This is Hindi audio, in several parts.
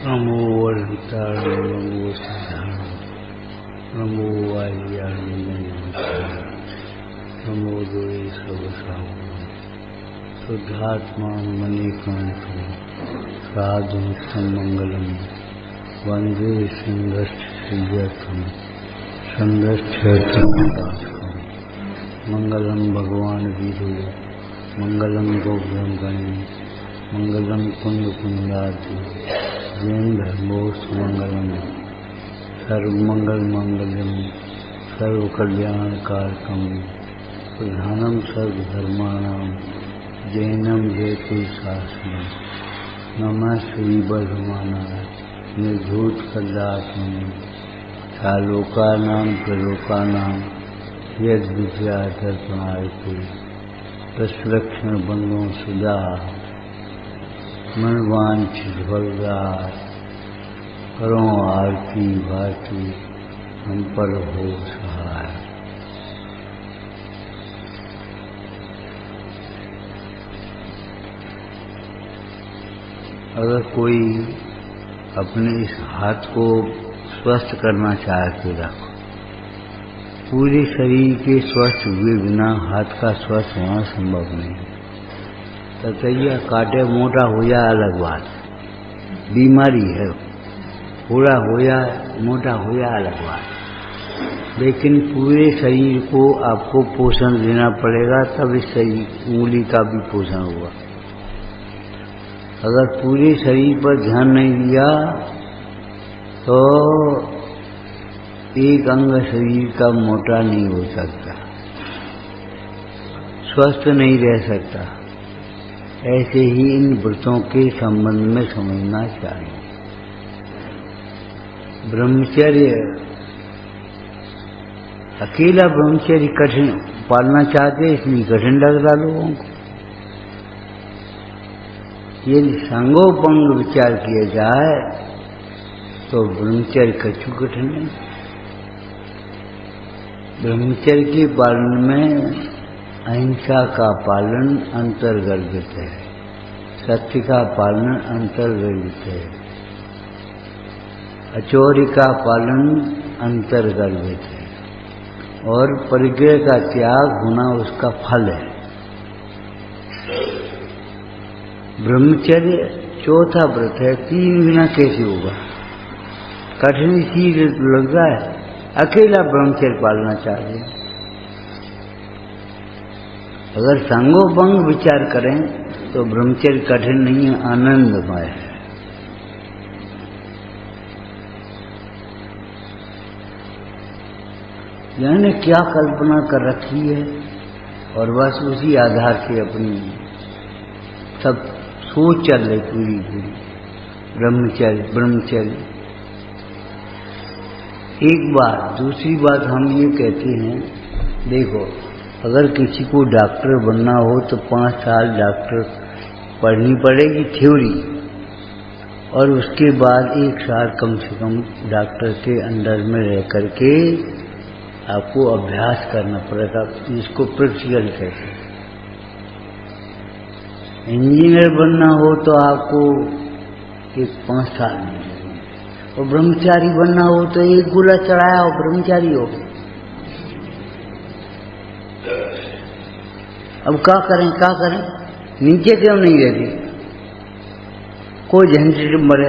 नमो वरदाय नमो सिद्धाय नमो वायुयाय नमो दोये सर्वसाम शुद्धात्मा मणिकांत साधु मंगलम वंदे सिंहस्थम संगच्छम मंगलम भगवान वीरो मंगलम गोब्रम गणे मंगलम कुंद कुंदादि जैन धर्मोस मंगलम सर्वमंगल मंगलम सर्व कल्याण कारकम प्रधानम सर्वधर्माणाम जैनम जयतु शासनम नमः श्री बर्धमानाय निर्धूत कल्लात्मने सालोकानां प्रलोकानां यद विद्याधर्मायते तस्लक्षण बंधों सुधा मनवांछित भगवान करो आरती भाती हम पर हो सहाय। अगर कोई अपने इस हाथ को स्वस्थ करना चाहते रखो, पूरे शरीर के स्वस्थ हुए बिना हाथ का स्वस्थ होना संभव नहीं। ततैया काटे मोटा हो जाए अलग बात, बीमारी है, पूरा हो जाए मोटा हो जाए अलग बात, लेकिन पूरे शरीर को आपको पोषण देना पड़ेगा, तब इस शरीर उंगली का भी पोषण होगा। अगर पूरे शरीर पर ध्यान नहीं दिया तो एक अंग शरीर का मोटा नहीं हो सकता, स्वस्थ नहीं रह सकता। ऐसे ही इन व्रतों के संबंध में समझना चाहिए। ब्रह्मचर्य, अकेला ब्रह्मचर्य कठिन पालना चाहते, इसलिए कठिन लगता लोगों को। यदि संगोपंग विचार किया जाए तो ब्रह्मचर्य कछु कठिन नहीं। ब्रह्मचर्य के पालन में अहिंसा का पालन अंतर्गर्भित है, सत्य का पालन अंतर्गर्भित है, अचौर्य का पालन अंतर्गर्भित है, और परिग्रह का त्याग होना उसका फल है। ब्रह्मचर्य चौथा व्रत है, तीन बिना कैसे होगा? कठिन चीज लगता है। अकेला ब्रह्मचर्य पालना चाहिए। अगर संगोपंग विचार करें तो ब्रह्मचर्य कठिन नहीं है, आनंदमय है। यानी क्या कल्पना कर रखी है और बस उसी आधार से अपनी सब सोच चल रही पूरी पूरी। ब्रह्मचर्य ब्रह्मचर्य एक बात। दूसरी बात हम ये कहते हैं, देखो अगर किसी को डॉक्टर बनना हो तो 5 साल डॉक्टर पढ़नी पड़ेगी थ्योरी, और उसके बाद 1 साल कम से कम डॉक्टर के अंडर में रह करके आपको अभ्यास करना पड़ेगा, जिसको प्रैक्टिकल कहते हैं। इंजीनियर बनना हो तो आपको 5 साल नहीं लगेंगे, और ब्रह्मचारी बनना हो तो 1 गोला चढ़ाया हो ब्रह्मचारी हो। अब क्या करें? नीचे क्यों नहीं रहती? कोई झंझट मरे,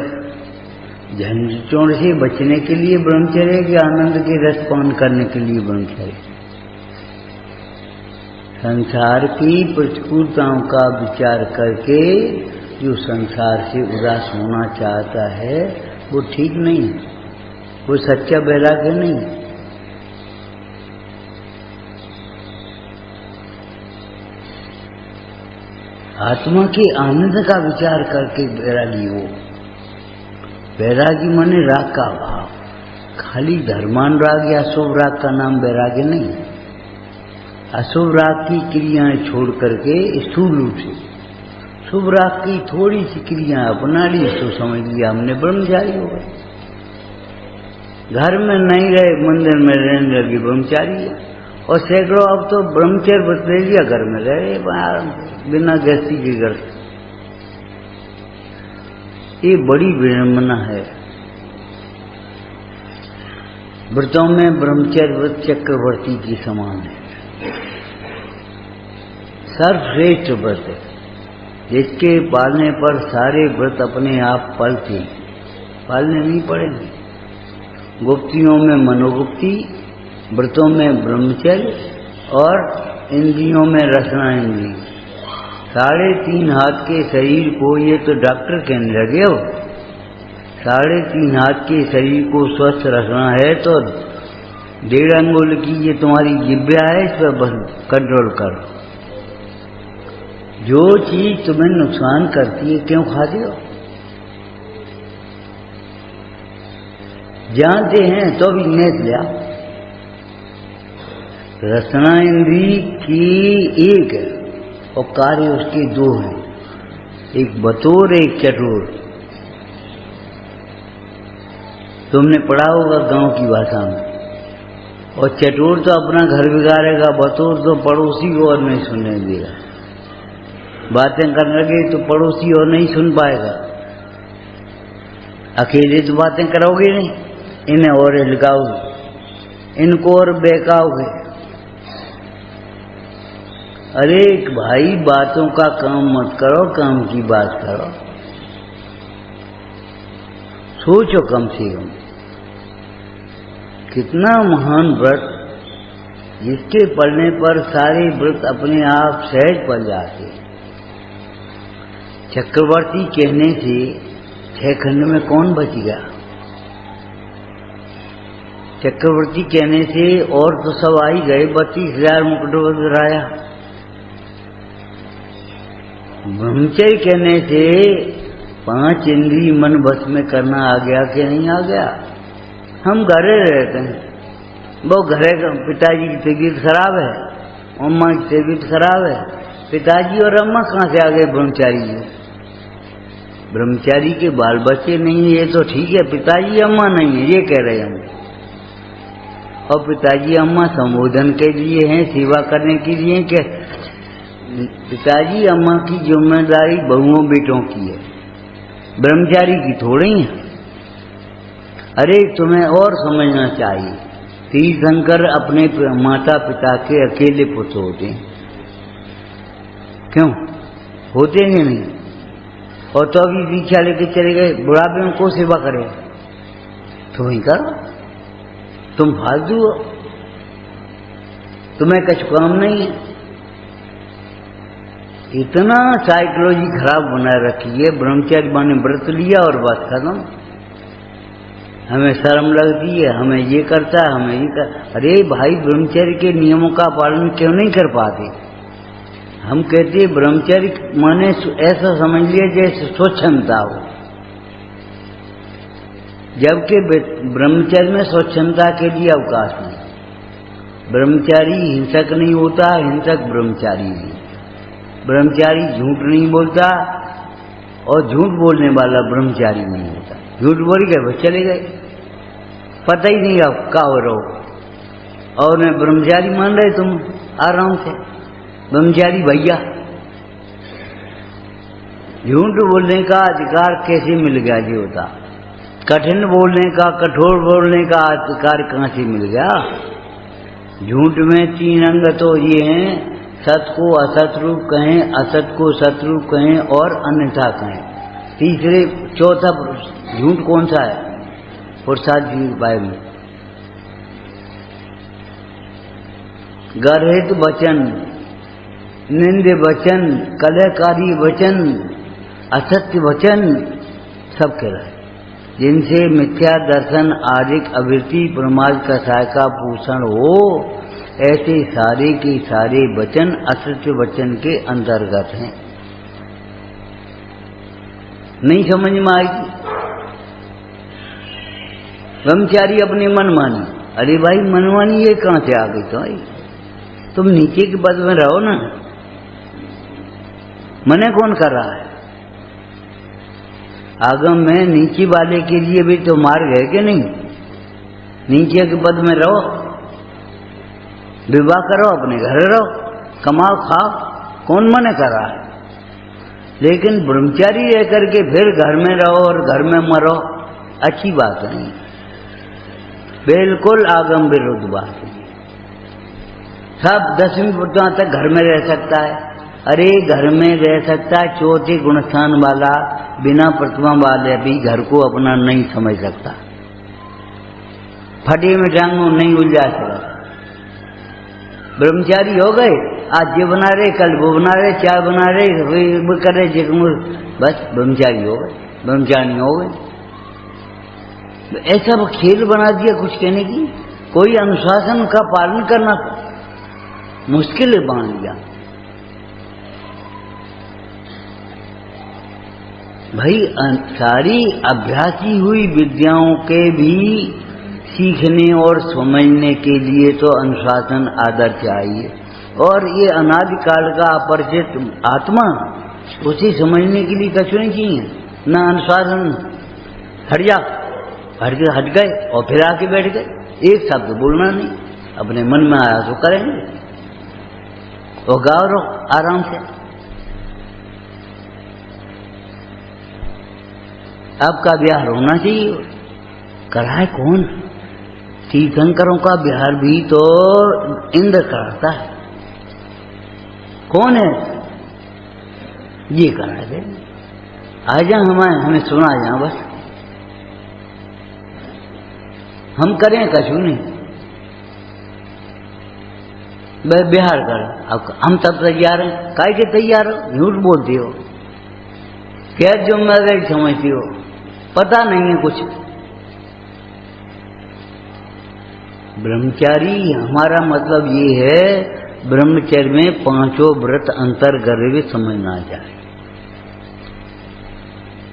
झंझटों से बचने के लिए ब्रह्मचर्य के आनंद के रस पान करने के लिए ब्रह्मचर्य। संसार की प्रतिकूलताओं का विचार करके जो संसार से उदास होना चाहता है वो ठीक नहीं, वो सच्चा वैराग्य नहीं। आत्मा के आनंद का विचार करके वैरागी हो। वैरागी माने राग का भाव। खाली धर्मानुराग या शुभ राग का नाम वैराग्य नहीं। अशुभ राग की क्रियाएं छोड़ करके स्थूल रूप से शुभ राग की थोड़ी सी क्रियाएं अपना ली तो समझ लिया हमने ब्रह्मचारी हो गए। घर में नहीं रहे, मंदिर में रहने लगे, ब्रह्मचारी है। और सैकड़ों अब तो ब्रह्मचर्य बता दिया, घर में रहे बिना गृहस्थी के घर। ये बड़ी विडंबना है। व्रतों में ब्रह्मचर्य व्रत चक्रवर्ती की समान है, सर्वश्रेष्ठ व्रत है, जिसके पालने पर सारे व्रत अपने आप पलते, पालने नहीं पड़ेंगे। गुप्तियों में मनोगुप्ति, व्रतों में ब्रह्मचर्य और इंद्रियों में रसना इंद्रिय। 3.5 हाथ के शरीर को, ये तो डॉक्टर कहने लगे हो, 3.5 हाथ के शरीर को स्वस्थ रखना है तो 1.5 अंगुल की ये तुम्हारी जिह्वा है, इस पर बस कंट्रोल करो। जो चीज तुम्हें नुकसान करती है क्यों खाते हो? जानते हैं तो भी नेत लिया। रसना इंद्री की एक है और कार्य उसके 2 हैं, एक बतौर एक चटोर। तुमने पढ़ा होगा गांव की भाषा में। और चटोर तो अपना घर बिगाड़ेगा, बतौर तो पड़ोसी को और नहीं सुनने देगा। बातें करने लगे तो पड़ोसी और नहीं सुन पाएगा। अकेले तो बातें करोगे नहीं, इन्हें और हिलकाओगे, इनको और बहकाओगे। अरे भाई, बातों का काम मत करो, काम की बात करो। सोचो कम से कम कितना महान व्रत, जिसके पढ़ने पर सारे व्रत अपने आप सहज पड़ जाते। चक्रवर्ती कहने से 6 खंड में कौन बच गया? चक्रवर्ती कहने से और तो सब आ ही गए, 32,000 मुकुट राया। ब्रह्मचर्य कहने से 5 इंद्रिय मन बस में करना आ गया कि नहीं आ गया? हम घरे रहते हैं, वो घरे पिताजी की तबीयत खराब है, अम्मा की तबीयत खराब है, पिताजी और अम्मा कहाँ से आ गए? ब्रह्मचारी जी। ब्रह्मचारी के बाल बच्चे नहीं है ये तो ठीक है, पिताजी अम्मा नहीं है ये कह रहे हम। और पिताजी अम्मा संबोधन के लिए हैं, सेवा करने के लिए कि पिताजी अम्मा की जिम्मेदारी बहुओं बेटों की है, ब्रह्मचारी की थोड़ी है। अरे तुम्हें और समझना चाहिए, तीर्थंकर अपने माता पिता के अकेले पुत्र होते हैं, क्यों होते हैं नहीं? और तो अभी दीक्षा लेके चले गए, बुढ़ापे में को सेवा करे? तुम ही करो, तुम फालतू हो, तुम्हें कुछ काम नहीं है। इतना साइकोलॉजी खराब बना रखी है। ब्रह्मचर्य माने व्रत लिया और बात खत्म। हमें शर्म लगती है, हमें ये करता है, हमें ये कर। अरे भाई, ब्रह्मचर्य के नियमों का पालन क्यों नहीं कर पाते? हम कहते ब्रह्मचर्य माने ऐसा समझ लिए जैसे स्वच्छंदता हो, जबकि ब्रह्मचर्य में स्वच्छंदता के लिए अवकाश नहीं। ब्रह्मचारी हिंसक नहीं होता, हिंसक ब्रह्मचारी नहीं। ब्रह्मचारी झूठ नहीं बोलता और झूठ बोलने वाला ब्रह्मचारी नहीं होता। झूठ बोल गए बस चले गए, पता ही नहीं आप क्या हो रहे हो। और मैं ब्रह्मचारी मान रहे तुम आराम से, ब्रह्मचारी भैया। झूठ बोलने का अधिकार कैसे मिल गया जी होता? कठिन बोलने का, कठोर बोलने का अधिकार कहाँ से मिल गया? झूठ में 3 अंग तो ये हैं, सत को असत रूप कहें, असत को सत रूप कहें और अन्यथा कहें। चौथा झूठ कौन सा है? पुरुषार्थ जी बाइबल। गर्हित वचन, निंद वचन, कलहकारी वचन, असत्य वचन सब कह रहा है, जिनसे मिथ्या दर्शन, आदिक अवृत्ति, प्रमाद कसाय का पोषण हो। ऐसे सारे के सारे वचन असत्य वचन के अंतर्गत हैं। नहीं समझ में आएगी? ब्रह्मचारी अपनी मनमानी। अरे भाई, मनमानी ये कहां से आ गई? तो भाई तुम नीचे के पद में रहो ना, मने कौन कर रहा है? आगम में नीचे वाले के लिए भी तो मार्ग है कि नहीं? नीचे के पद में रहो, विवाह करो, अपने घर रहो, कमाओ खाओ, कौन मने कर रहा है? लेकिन ब्रह्मचारी रह करके फिर घर में रहो और घर में मरो, अच्छी बात नहीं, बिल्कुल आगम विरुद्ध बात है। सब 10वीं प्रतिमा तक घर में रह सकता है, अरे घर में रह सकता है, चौथे गुणस्थान वाला बिना प्रतिमा वाले भी घर को अपना नहीं समझ सकता, फटे में टांगों नहीं उलझा सकता। ब्रह्मचारी हो गए, आज ये बना रहे, कल वो बना रहे, चाय बना रहे, वो कर रहे, बस ब्रह्मचारी हो गए, ब्रह्मचारी हो गए। ऐसा वो खेल बना दिया कुछ कहने की, कोई अनुशासन का पालन करना मुश्किल बन गया। भाई सारी अभ्यासी हुई विद्याओं के भी सीखने और समझने के लिए तो अनुशासन आदर चाहिए, और ये अनादिकाल का अपरिचित आत्मा, उसे समझने के लिए कछु नहीं चाहिए, न अनुशासन। हट जा, हट गए और फिर आके बैठ गए, एक शब्द बोलना नहीं, अपने मन में आया तो करेंगे, और गाओ रहो आराम से। आपका बिहार होना चाहिए, कराए कौन? तीर्थंकरों का बिहार भी तो इंद्र कराता है, कौन है ये करा दे? आ जा, हमें सुना जा, बस हम करें कछु नहीं, बिहार कर। अब हम तब तैयार हैं, काहे के तैयार हो? झूठ बोलती हो, क्या जिम्मेदारी समझती हो, पता नहीं है कुछ। ब्रह्मचारी हमारा मतलब ये है, ब्रह्मचर्य में 5 व्रत अंतर्गर्भ समझना चाहिए।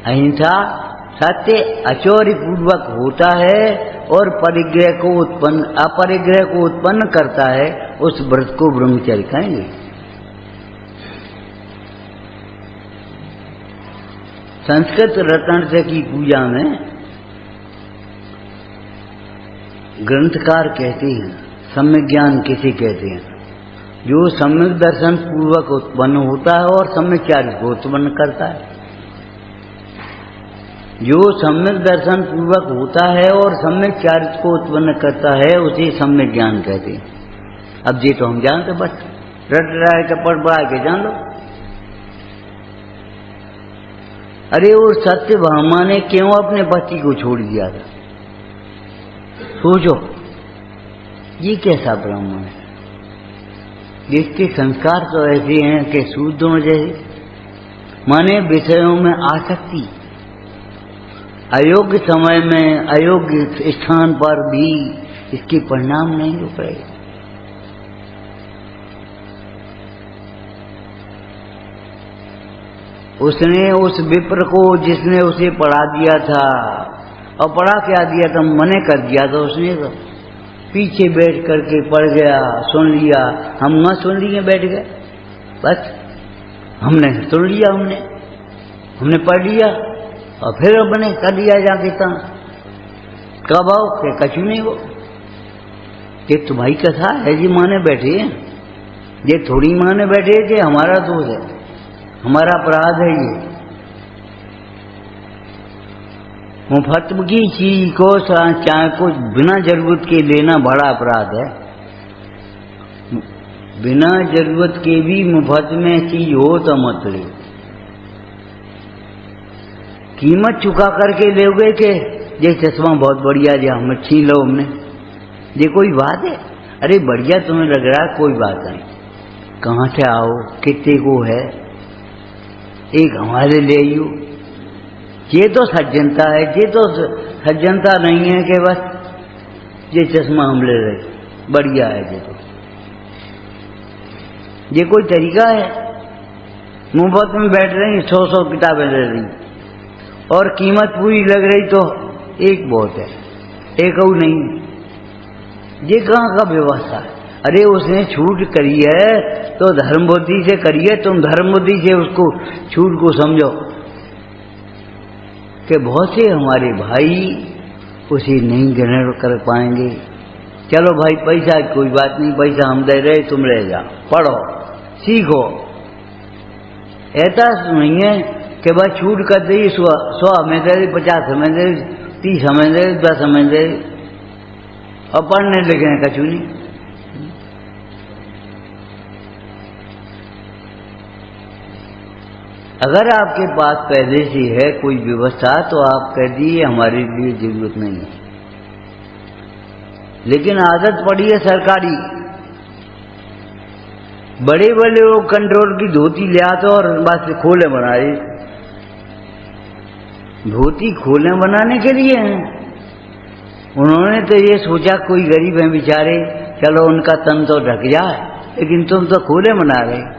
अहिंसा सत्य अचौर्य पूर्वक होता है और परिग्रह को उत्पन्न, अपरिग्रह को उत्पन्न करता है, उस व्रत को ब्रह्मचर्य कहेंगे। संस्कृत रत्नार्थ की पूजा में ग्रंथकार कहते हैं, सम्यक ज्ञान किसे कहते हैं? जो सम्यक दर्शन पूर्वक उत्पन्न होता है और सम्यक चार्य को उत्पन्न करता है। जो सम्यक दर्शन पूर्वक होता है और सम्यक चार्य को उत्पन्न करता है, उसे सम्यक ज्ञान कहते हैं। अब ये तो हम जानते, बस रट रहा है, पढ़ पढ़ा के जान लो। अरे वो सत्य भामा ने क्यों अपने पति को छोड़ दिया था? सोचो, ये कैसा ब्राह्मण है जिसके संस्कार तो ऐसे हैं कि शूद्रों जैसे, माने विषयों में आसक्ति, अयोग्य समय में अयोग्य स्थान पर भी इसके परिणाम नहीं रुक रहे। उसने उस विप्र को, जिसने उसे पढ़ा दिया था, और पढ़ा क्या दिया था, मने कर दिया था उसने, तो पीछे बैठ करके पढ़ गया, सुन लिया। हम न सुन लिए, बैठ गए, बस हमने सुन लिया, हमने पढ़ लिया और फिर अपने कर दिया जाके था। कब आओ के कछु नहीं हो, ये तुम्हारी कथा है जी, माने बैठे हैं, ये थोड़ी माने बैठे थे हमारा दोष है, हमारा अपराध है। ये मुफ्त की चीज को चाहे कुछ बिना जरूरत के लेना बड़ा अपराध है। बिना जरूरत के भी मुफ्त में चीज हो तो मत ले, कीमत चुका करके लोगे के ये चश्मा बहुत बढ़िया, जो हमें छीन लो हमने, ये कोई बात है? अरे बढ़िया तुम्हें लग रहा है, कोई बात नहीं, कहाँ से आओ, कितने को है, एक हमारे ले आइयो। ये तो सज्जनता है, ये तो सज्जनता नहीं है कि बस ये चश्मा हम ले रहे, बढ़िया है ये तो, ये कोई तरीका है? मुफ्त में बैठ रही, 100 किताबें ले रही और कीमत पूरी लग रही तो एक बहुत है, एक और नहीं, ये कहाँ का व्यवस्था है? अरे उसने छूट करी है तो धर्म बुद्धि से करी है, तुम धर्म बुद्धि से उसको छूट को समझो। कि बहुत से हमारे भाई उसे नहीं ग्रहण कर पाएंगे। चलो भाई पैसा कोई बात नहीं, पैसा हम दे रहे, तुम रह जाओ, पढ़ो सीखो, ऐसा नहीं है कि बस छूट कर दी 100 हमें दे, 50 हमें दे, 30 हमें दे, 10 हमें दे, और पढ़ने लिखने का कछु नहीं। अगर आपके पास पहले से है कोई व्यवस्था तो आप कह दिए हमारे लिए जरूरत नहीं है, लेकिन आदत पड़ी है सरकारी, बड़े बड़े लोग कंट्रोल की धोती ले आते और बस खोले बनाए। धोती खोले बनाने के लिए हैं। उन्होंने तो ये सोचा कोई गरीब है बेचारे, चलो उनका तन तो ढक जाए, लेकिन तुम तो खोले बना रहे।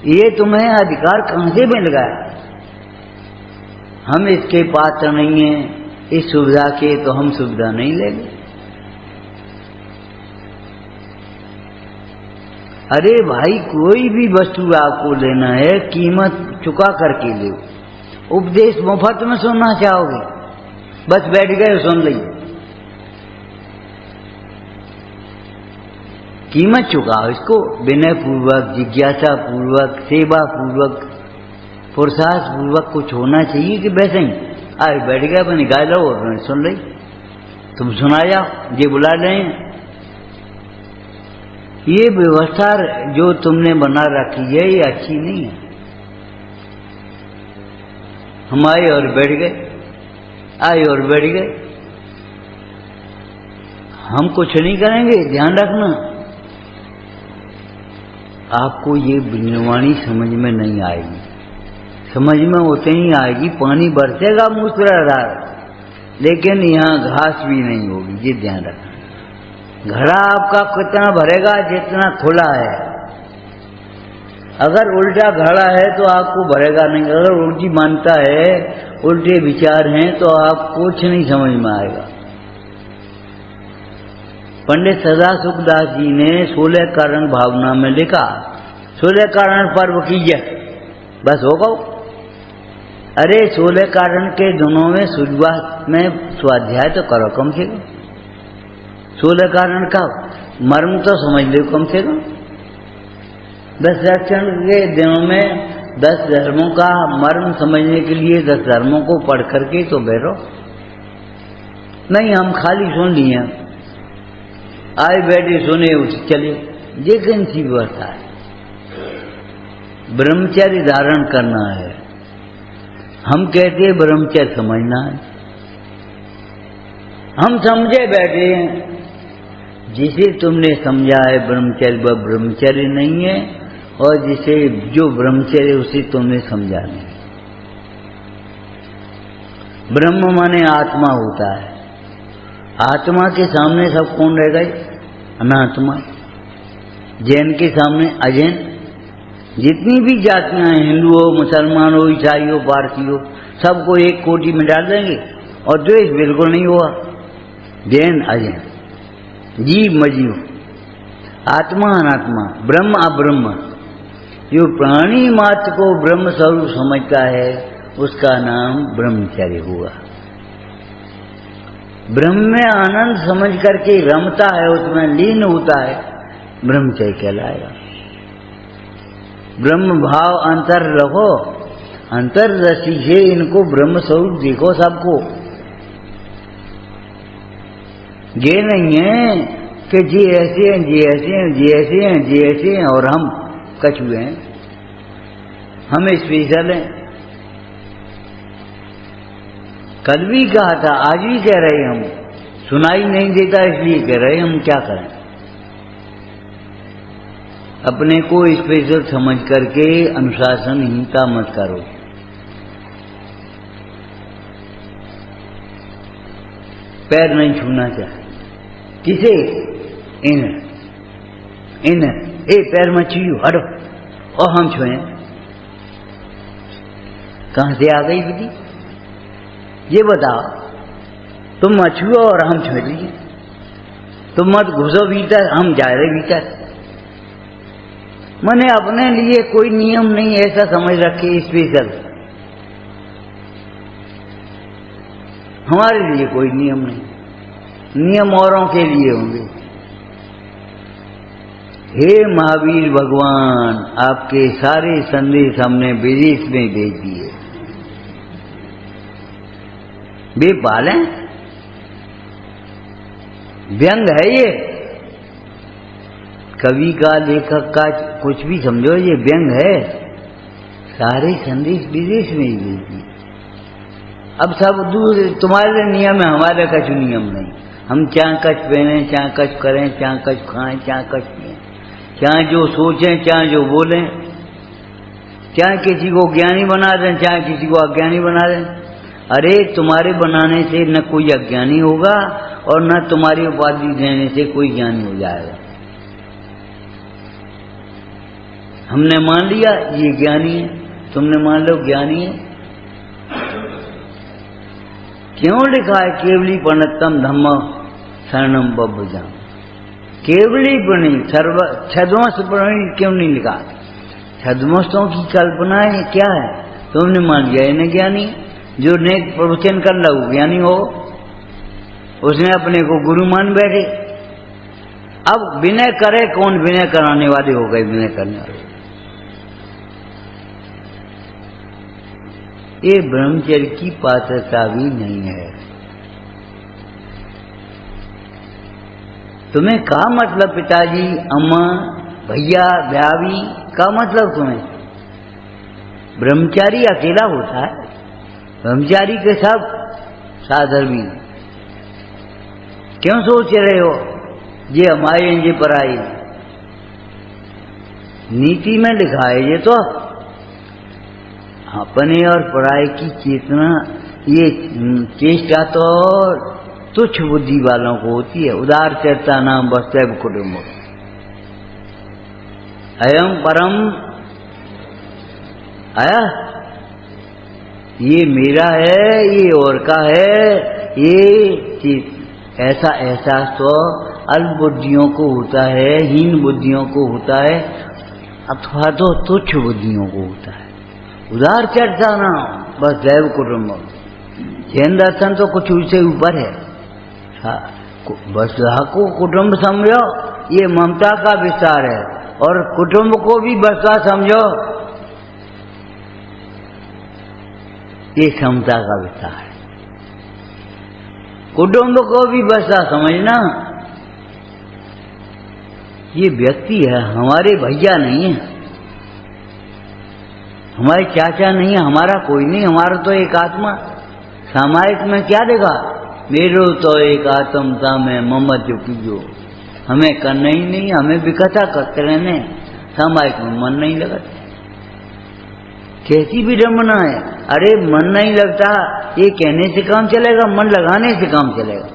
ये तुम्हें अधिकार कहां से मिल गया? हम इसके पात्र नहीं हैं इस सुविधा के, तो हम सुविधा नहीं लेंगे। अरे भाई, कोई भी वस्तु आपको लेना है कीमत चुका करके लो। उपदेश मुफ्त में सुनना चाहोगे, बस बैठ गए सुन लीजिए। कीमत चुकाओ इसको, विनय पूर्वक, जिज्ञासा पूर्वक, सेवा पूर्वक, पुरुषार्थ पूर्वक कुछ होना चाहिए कि वैसे ही आज बैठ गए अपने गाय लो और सुन रही, तुम सुना जाओ, ये बुला रहे हैं। ये व्यवस्था जो तुमने बना रखी है ये अच्छी नहीं है। हम आए और बैठ गए, आए और बैठ गए, हम कुछ नहीं करेंगे। ध्यान रखना, आपको ये बिनवाणी समझ में नहीं आएगी। समझ में उतनी ही आएगी, पानी बरसेगा मूसलाधार, लेकिन यहाँ घास भी नहीं होगी। ये ध्यान रखना। घड़ा आपका कितना भरेगा? जितना खुला है। अगर उल्टा घड़ा है तो आपको भरेगा नहीं। अगर उल्टी मानता है, उल्टे विचार हैं, तो आप कुछ नहीं समझ में आएगा। पंडित सदा सुखदास जी ने 16 कारण भावना में लिखा, 16 कारण पर्व कीजिए, बस होगा। अरे 16 कारण के दिनों में शुरुआत में स्वाध्याय तो करो कम से कम। 16 कारण का मर्म तो समझ लो कम से कम। 10 दर्शन के दिनों में 10 धर्मों का मर्म समझने के लिए 10 धर्मों को पढ़ करके तो बैठो। नहीं, हम खाली सुन लिए, आए बैठे सुने उठ चले। ये कौन सी व्यवस्था है? ब्रह्मचर्य धारण करना है। हम कहते हैं ब्रह्मचर्य समझना है। हम समझे बैठे हैं। जिसे तुमने समझा है ब्रह्मचर्य वह ब्रह्मचर्य नहीं है, और जिसे जो ब्रह्मचर्य उसे तुमने समझा नहीं। ब्रह्म माने आत्मा होता है। आत्मा के सामने सब कौन रह गए? अनात्मा। जैन के सामने अजैन। जितनी भी जातियां हैं, हिंदू हो, मुसलमान हो, ईसाई हो, पारसी हो, सबको एक कोटि में डाल देंगे और द्वेष बिल्कुल नहीं हुआ। जैन अजैन, जीव मजीव, आत्मा अनात्मा, ब्रह्म अब्रह्म। जो प्राणी मात्र को ब्रह्म स्वरूप समझता है उसका नाम ब्रह्मचर्य हुआ। ब्रह्म में आनंद समझ करके रमता है, उसमें लीन होता है, ब्रह्मचर्य कहलाएगा। ब्रह्म भाव अंतर रखो, अंतर्दृष्टि से इनको ब्रह्म स्वरूप देखो सबको। ये नहीं है कि जी ऐसे हैं, जी ऐसे हैं, जी ऐसे हैं, जी ऐसे हैं और हम कछुए हैं, हम स्पेशल हैं। कल भी कहा था, आज भी कह रहे हम, सुनाई नहीं देता इसलिए कह रहे हम, क्या करें। अपने को स्पेशल समझ करके अनुशासनहीनता मत करो। पैर नहीं छूना चाहिए किसे? इन्हें ए पैर मत छूओ, हटो, और हम छुए। कहां से आ गई विधि? ये बताओ। तुम मत छुओ और हम छू लीजिए। तुम मत घुसो भीतर, हम जा रहे भीतर। मैंने अपने लिए कोई नियम नहीं ऐसा समझ रखे स्पेशल। हमारे लिए कोई नियम नहीं, नियम औरों के लिए होंगे। हे महावीर भगवान, आपके सारे संदेश हमने विदेश में भेज दिए। बेपाल है, व्यंग है ये, कवि का, लेखक का, कुछ भी समझो, ये व्यंग है। सारे संदेश विदेश में ही भेज दिए। अब सब दूर, तुम्हारे नियम है, हमारे कछु नियम नहीं। हम चाहे कछ पहने, चाहे कछ करें, चाहे कछ खाएं, चाहे कछ पिए, चाहे जो सोचें, चाहे जो बोलें, चाहे किसी को ज्ञानी बना दें, चाहे किसी को अज्ञानी बना दें। अरे तुम्हारे बनाने से न कोई अज्ञानी होगा और न तुम्हारी उपाधि देने से कोई ज्ञानी हो जाएगा। हमने मान लिया ये ज्ञानी है, तुमने मान लो ज्ञानी है। क्यों लिखा है केवली प्रणतम धम्म शरणम बभुजाम? केवली प्रणि सर्व छद्मस प्रणि क्यों नहीं लिखा? छद्मसों की कल्पना है क्या है? तुमने मान लिया इन्हें ज्ञानी। जो नेक प्रवचन कर लो ज्ञानी हो, उसने अपने को गुरु मान बैठे। अब विनय करे कौन? विनय कराने वाले हो गए, विनय करने वाले। ये ब्रह्मचर्य की पात्रता भी नहीं है। तुम्हें का मतलब पिताजी, अम्मा, भैया, भाभी का मतलब तुम्हें? ब्रह्मचारी अकेला होता है, ब्रह्मचारी के सब साधर्मी। क्यों सोच रहे हो ये हमारे ये पराई? नीति में लिखा है ये तो अपने और पराये की चेतना, ये चेष्टा तो तुच्छ बुद्धि वालों को होती है। उदार चेता नाम वस्तैव कुटुंब। अयम परम आया, ये मेरा है, ये और का है, ये ऐसा एहसास तो अल्प बुद्धियों को होता है, हीन बुद्धियों को होता है, अथवा तो तुच्छ बुद्धियों को होता है। उदार चर्चा ना बस दैव कुटुंब। जैन दर्शन तो कुछ उससे ऊपर है। बस को कुटुंब समझो, ये ममता का विस्तार है, और कुटुंब को भी बसा समझो, ये समता का विस्तार है। कुटुंब को भी बसा समझना, ये व्यक्ति है, हमारे भैया नहीं है, हमारे चाचा नहीं है, हमारा कोई नहीं, हमारा तो एक आत्मा। सामायिक में क्या देगा? मेरो तो एक आत्मता में मम जो, हमें करना ही नहीं, हमें विकथा करते रहने, सामायिक में मन नहीं लगता। कैसी भी रमना है। अरे मन नहीं लगता, ये कहने से काम चलेगा? मन लगाने से काम चलेगा।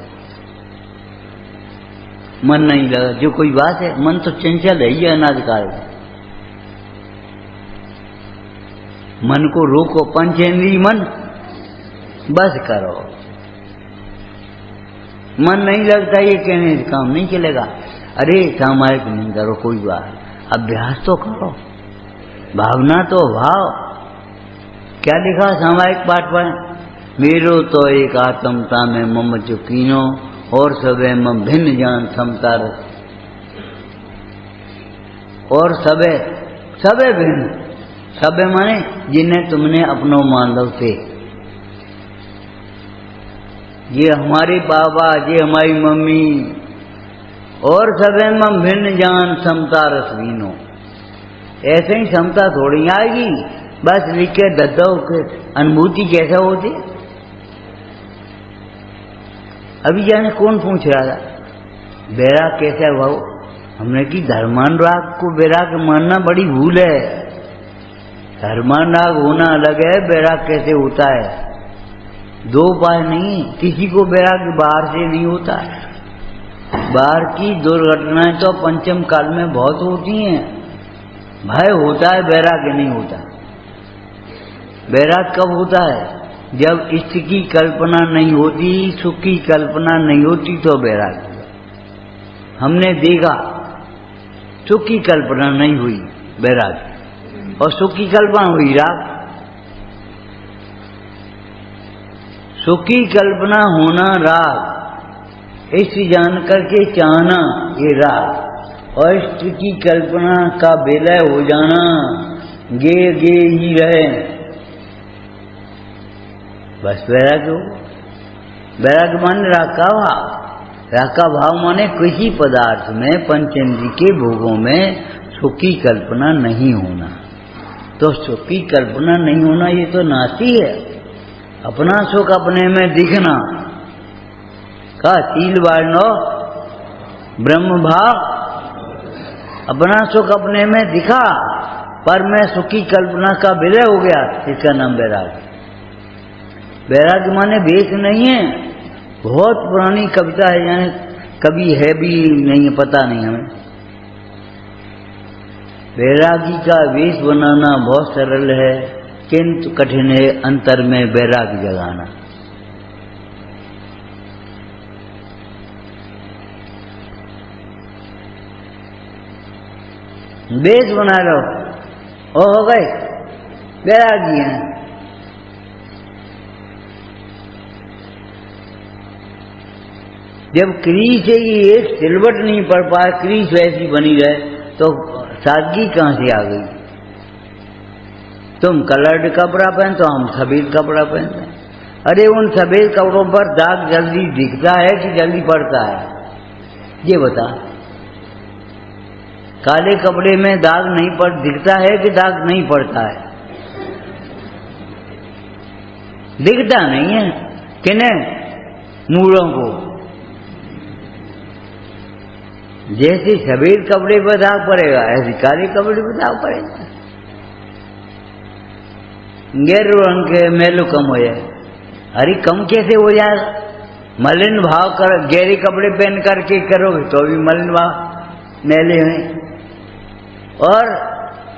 मन नहीं लगा जो कोई बात है? मन तो चंचल है ही, अनाधिकार है। मन को रोको, पंचेंद्रिय मन बस करो। मन नहीं लगता, ये कहने से काम नहीं चलेगा। अरे सामायिक नहीं करो कोई बात, अभ्यास तो करो, भावना तो भाव। क्या लिखा सामायिक पाठ पर? मेरो तो एक आत्मता में मम चुकीनो, और सबे मम भिन्न जान समता रस। और सबे भिन्न, सबे माने जिन्हें तुमने अपनो मान लो थे। ये हमारे बाबा, ये हमारी मम्मी, और सबे मम भिन्न जान समता रस वीनो। ऐसे ही समता थोड़ी आएगी, बस लिख के दद्दो के अनुभूति कैसा होती। अभी जाने कौन पूछ रहा था बैराग कैसा है भाव? हमने कि धर्मानुराग को बैराग मानना बड़ी भूल है। धर्मानुराग होना अलग है, बैराग कैसे होता है? दो उपाय नहीं, किसी को बैराग बाहर से नहीं होता है। बाहर की दुर्घटनाएं तो पंचम काल में बहुत होती हैं। भय होता है, बैराग नहीं होता। बैराग कब होता है? जब इष्ट की कल्पना नहीं होती, सुख की कल्पना नहीं होती, तो बैराग। हमने देखा सुख की कल्पना नहीं हुई, बैराग, और सुख की कल्पना हुई, राग। सुख की कल्पना होना राग, इस जान करके चाहना ये राग, अष्ट की कल्पना का विलय हो जाना, गे गे ही रहे, बस वैराग्य हो। वैराग्य माने राग का भाव। राग का भाव माने किसी पदार्थ में, पंचेंद्रिय के भोगों में सुख की कल्पना नहीं होना। तो सुख की कल्पना नहीं होना ये तो नास्ती है। अपना सुख अपने में दिखना का शील वारणो ब्रह्म भाव, अपना सुख अपने में दिखा पर मैं सुख की कल्पना का विलय हो गया, इसका नाम वैराग्य। वैराग्य माने वेश नहीं है, बहुत पुरानी कविता है, यानी कभी है भी नहीं है, पता नहीं हमें। वैरागी का वेश बनाना बहुत सरल है, किंतु कठिन है अंतर में वैराग्य जगाना। वेश बना लो, ओ हो गए वैरागी हैं। जब क्रीस से ही एक सिलवट नहीं पड़ पाए, क्रीस वैसी बनी रहे, तो सादगी कहां से आ गई? तुम कलर्ड कपड़ा पहनते हो, हम सफेद कपड़ा पहनते हैं। अरे उन सफेद कपड़ों पर दाग जल्दी दिखता है कि जल्दी पड़ता है, ये बता। काले कपड़े में दाग नहीं पड़ दिखता है कि दाग नहीं पड़ता है? दिखता नहीं है। किन्हें? मूढ़ों को। जैसे सफेद कपड़े पर दाग पड़ेगा, ऐसे काले कपड़े पर दाग पड़ेगा। गहरे रंग के मैलो कम हो जाए। अरे कम कैसे हो जाएगा? मलिन भाव कर, गहरे कपड़े पहन करके करोगे तो भी मलिन भाव मैले हैं, और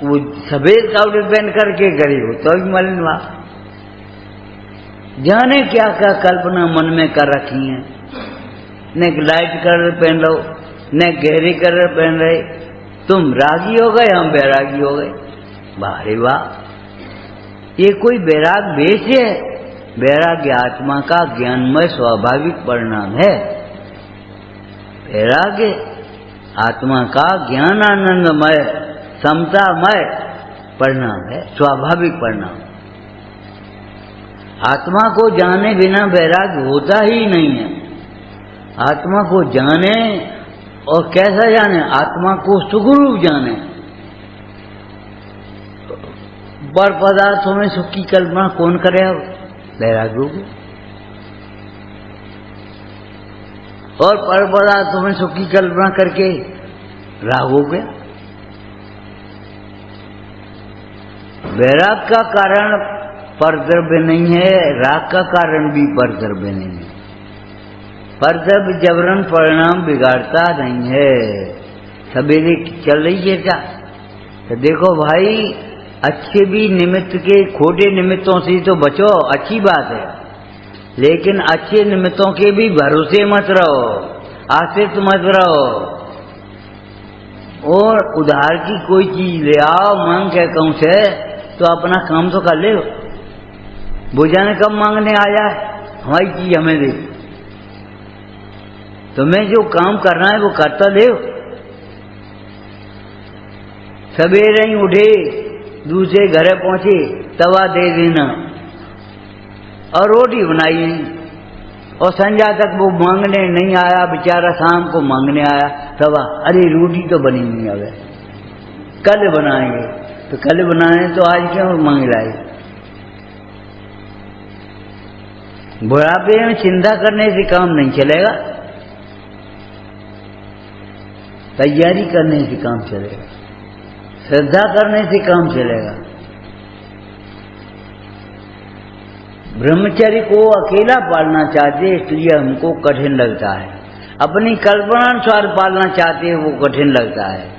वो सफेद कपड़े पहन करके करी हो तो भी मलिन भाव। जाने क्या क्या कल्पना मन में कर रखी है। न लाइट कलर पहन लो, न गहरे कलर पहन रहे। तुम रागी हो गए, हम बैरागी हो गए। वाह वाह, ये कोई वैराग वेश है? वैराग्य आत्मा का ज्ञानमय स्वाभाविक परिणाम है। वैराग्य आत्मा का ज्ञान आनंदमय समतामय परिणाम है, स्वाभाविक परिणाम। आत्मा को जाने बिना वैराग्य होता ही नहीं है। आत्मा को जाने, और कैसा जाने? आत्मा को सुखरूप जाने। पर पदार्थों में सुख की कल्पना कौन करे? अब वैराग्य हो गया। और पर पदार्थों में सुख की कल्पना करके राग हो गया। वैराग का कारण परद्रव्य नहीं है, राग का कारण भी परद्रव्य नहीं है। परद्रव्य जबरन परिणाम बिगाड़ता नहीं है। सवेरे चल रही है क्या? तो देखो भाई, अच्छे भी निमित्त के, खोटे निमित्तों से तो बचो, अच्छी बात है, लेकिन अच्छे निमित्तों के भी भरोसे मत रहो, आश्रित मत रहो। और उधार की कोई चीज ले आओ, मांग के कहूं से, तो अपना काम तो कर ले। बुझाने कब मांगने आ जाए, हमारी चीज हमें दे। तुम्हें जो काम करना है वो करता ले। सवेरे ही उठे, दूसरे घर पहुंचे, तवा दे देना और रोटी बनाई, और संध्या तक वो मांगने नहीं आया बेचारा, शाम को मांगने आया तवा, अरे रोटी तो बनी नहीं, अब कल बनाएंगे। तो कल बनाए तो आज क्यों मांग लाई? बुढ़ापे में चिंता करने से काम नहीं चलेगा, तैयारी करने से काम चलेगा, श्रद्धा करने से काम चलेगा। ब्रह्मचर्य को अकेला पालना चाहते, इसलिए हमको कठिन लगता है। अपनी कल्पना अनुसार पालना चाहते हैं, वो कठिन लगता है।